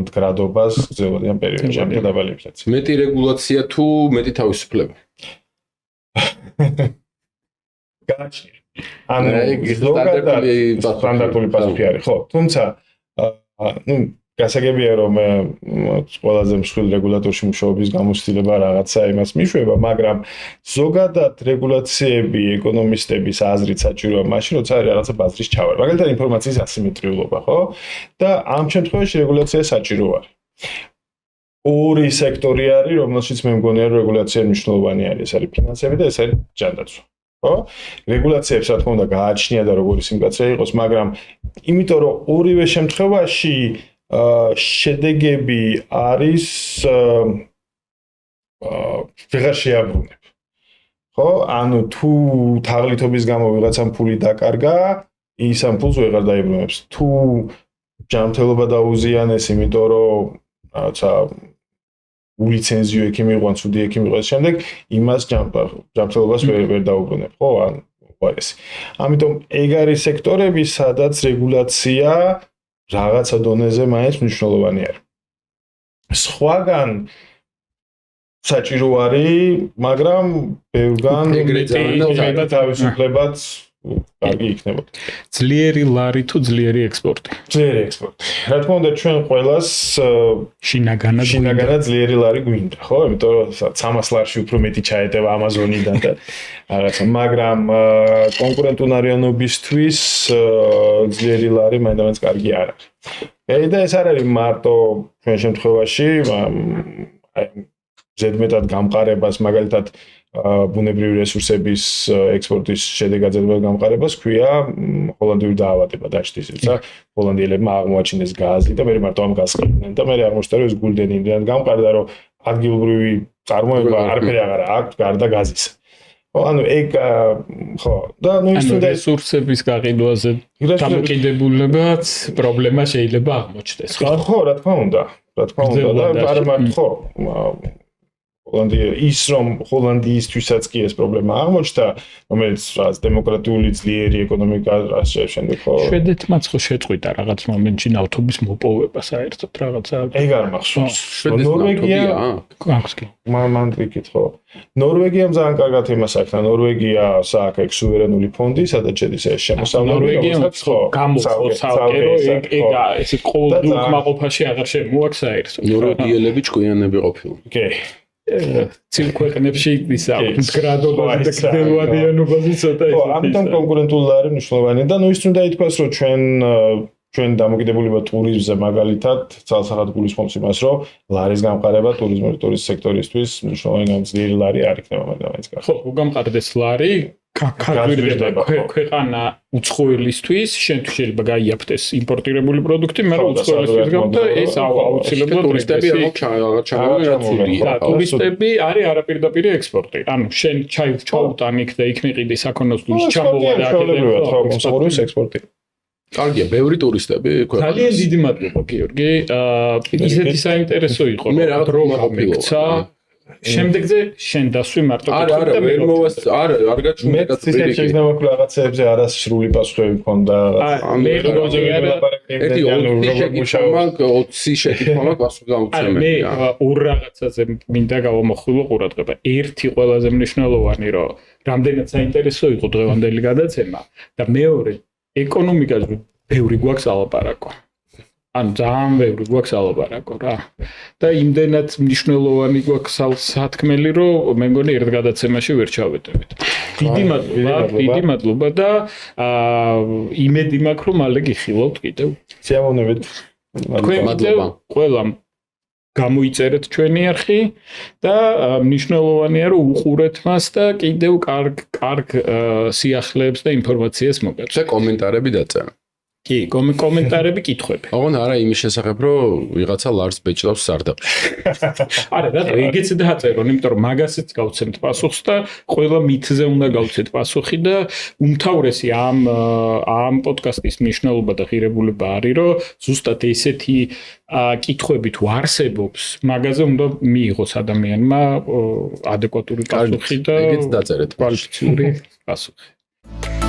მდგრადობას გრძელვადიან პერიოდში, ამიტომ დაბალი ინფლაცია. მეტი რეგულაცია თუ მეტი თავისუფლება? გააჩნია. ანუ ზოგადად სტანდარტული პასუხი არის, ხო, თუმცა ნუ გასაგებია რომ ყველაზე მსხვილ რეგულატორში მუშაობის გამოცდილება რაღაცა იმას მიშვება, მაგრამ ზოგადად რეგულაციები ეკონომისტების აზრით საჭიროა მაშინ, როცა არის რაღაცა ბაზრის ჩავარდა. მაგალითად ინფორმაციის ასიმეტრიულობა, ხო? და ამ შემთხვევაში რეგულაცია საჭირო არის. ორი სექტორი არის, რომელშიც მე მგონია რომ რეგულაცია მნიშვნელოვანი არის, ეს არის ფინანსები და ეს არის ჯანდაცვა. ხო? რეგულაციებს რა თქმა უნდა გააჩნია და როგორი სიმკაცრე იყოს, მაგრამ იმიტომ რომ ორივე შემთხვევაში შედეგები არის ვეღარ შეაბრუნებ. ხო? ანუ თუ თაღლითობის გამო ვიღაცამ ფული დაკარგა, ის ამ ფულს ვეღარ დაიბრუნებს. თუ ჯანმრთელობა დაუზიანეს, იმიტომ რომ რაცა ულიცენზიო ექი მიყვან, ცუდი ექი მიყვან, შემდეგ იმას ჯანმრთელობას ვერ დაუბრუნებ, ხო? ანუ ეს. ამიტომ ეგ არის სექტორები, სადაც რეგულაცია რაღაცა დონეზე მაინც მნიშვნელოვანი არის. სხვაგან საჭირო არის, მაგრამ ბევრგან თავისუფლებაც კარგი იქნებოდა. ძლიერი ლარი თუ ძლიერი ექსპორტი? ძლიერი ექსპორტი. რა თქმა უნდა, ჩვენ ყველას შინაგანად ძლიერი ლარი გვინდა, ხო? იმიტომ რომ 300 ლარში უფრო მეტი ჩაეტევა Amazon-იდან და რაღაცა, მაგრამ კონკურენტუნარიანობისთვის ძლიერი ლარი მაინც კარგი არ არის. და ეს არ არის მარტო ჩვენ შემთხვევაში, აი ზედმეტად გამყარებას, მაგალითად ბუნებრივი რესურსების ექსპორტის შედეგად ზედმეტად გამყარებას ქვია ჰოლანდიური დაავადება დაჭდის, როცა ჰოლანდიელებმა აღმოაჩინეს გაზი და მე მარტო ამ გაზს ყიდნენ და მე აღმოჩნდა რომ ეს გულდენი იმდენად გამყარდა, რომ ადგილობრივი წარმოება არაფერი აღარა აქვს გარდა გაზისა. ანუ ეგ ხო და ნუ ის რესურსების გაყიდვაზე დამოკიდებულებაც პრობლემა შეიძლება აღმოჩნდეს. ხო, რა თქმა უნდა. რა თქმა უნდა და არ მარტო ხო ჰოლანდიისთვისაც კი ეს პრობლემა აღმოჩნდა, რომელიც რაც დემოკრატიული ძლიერი ეკონომიკა რაც შემდეგ ხო. შვედეთმაც ხო შეწყვიტა რაღაც მომენტში ნავთობის მოპოვება საერთოდ რაღაცა. ეგ არ მახსოვს. ნორვეგია აქვს კი. მან ვიკითხო. ნორვეგიამ ძალიან კარგად იმას აქვს და ნორვეგიას აქვს ეგ სუვერენული ფონდი, სადაც შედის ეს შემოსავლები, რომელსაც ხო გამოხსავკერო ეს ყოველდღიურ კმაყოფაში აღარ შემოაქვს საერთოდ. ნორვეგიელები ჭკვიანები ყოფილან. კი. ცილ ქვეყნებში ისა გრადობაზე და გრძელვადიანობაზე ცოტა ის. ხო, ამიტომ კონკურენტული ლარი მნიშვნელოვანია და ნუ ის უნდა ითქვას, რომ ჩვენ დამოკიდებულება ტურიზმზე მაგალითად ძალსახად გულისხმობს იმას, რომ ლარის გამყარება ტურის სექტორისთვის მნიშვნელოვანი ძლიერი ლარი არ იქნება, მაგრამ ეს კარგი. ხო, უგამყარდეს ლარი გაგვირდება ქვეყანა უცხოელისთვის, შენთვის შეიძლება გაიაფთეს იმპორტირებული პროდუქტი, მაგრამ უცხოელისთვის გამო და ეს აუცილებლად ტურისტები ტურისტები არის არაპირდაპირი ექსპორტი. ანუ შენ ჩაუტანი და იქ მიყიდი საქონელს გულს ჩამოვა და ახლა ექსპორტი. კარგია, ბევრი ტურისტები ქვეყანაში. ძალიან დიდი მადლობა, გიორგი. ისეთი საინტერესო იყო. მე რაღაც რომ მოგცა შემდეგზე შენ დასვი მარტო არა ვერ მოვას არ გაჩვენე მე შეიძლება მოგ რაღაცებზე არასრული პასუხები მქონდა მე ერთი 20 შეკითხვა პასუხი გამოგცემ მე ორ რაღაცაზე მინდა გავამახვილო ყურადღება. ერთი ყველაზე მნიშვნელოვანი რომ რამდენად საინტერესო იყო დღევანდელი გადაცემა და მეორე ეკონომიკაზე ბევრი გვაქვს ალაპარაკო. ან ძალიან ბევრი გვაქვს ალაპარაკო რა. და იმდენად მნიშვნელოვანი გვაქვს სათქმელი, რომ მე მგონი ერთ გადაცემაში ვერ ჩავეტევით. დიდი მადლობა და იმედი მაქვს, რომ მალე გიხილავთ კიდევ. სიამოვნებით. მადლობა. ყველამ გამოიწერეთ ჩვენი არხი და მნიშვნელოვანია რომ უყურეთ მას და კიდევ კარგ სიახლეებს და ინფორმაციას მოგაცეთ. და კომენტარები დაწერეთ. კი, კომენტარები კითხვები. ოღონდ არა იმის შესახებ, რომ ვიღაცა ლარს ბეჭდავს სარდაფში. არა, და ეგეც დააწერონ, იმიტომ რომ მაგასაც გავცემთ პასუხს და ყველა მითზე უნდა გავცეთ პასუხი და უმთავრესი ამ პოდკასტის მნიშვნელობა და ღირებულება არის, რომ ზუსტად ესეთი კითხვები თუ არსებობს, მაგაზე უნდა მიიღოს ადამიანმა ადეკვატური პასუხი და ეგეც დაწერეთ. კვალიფიციური პასუხი.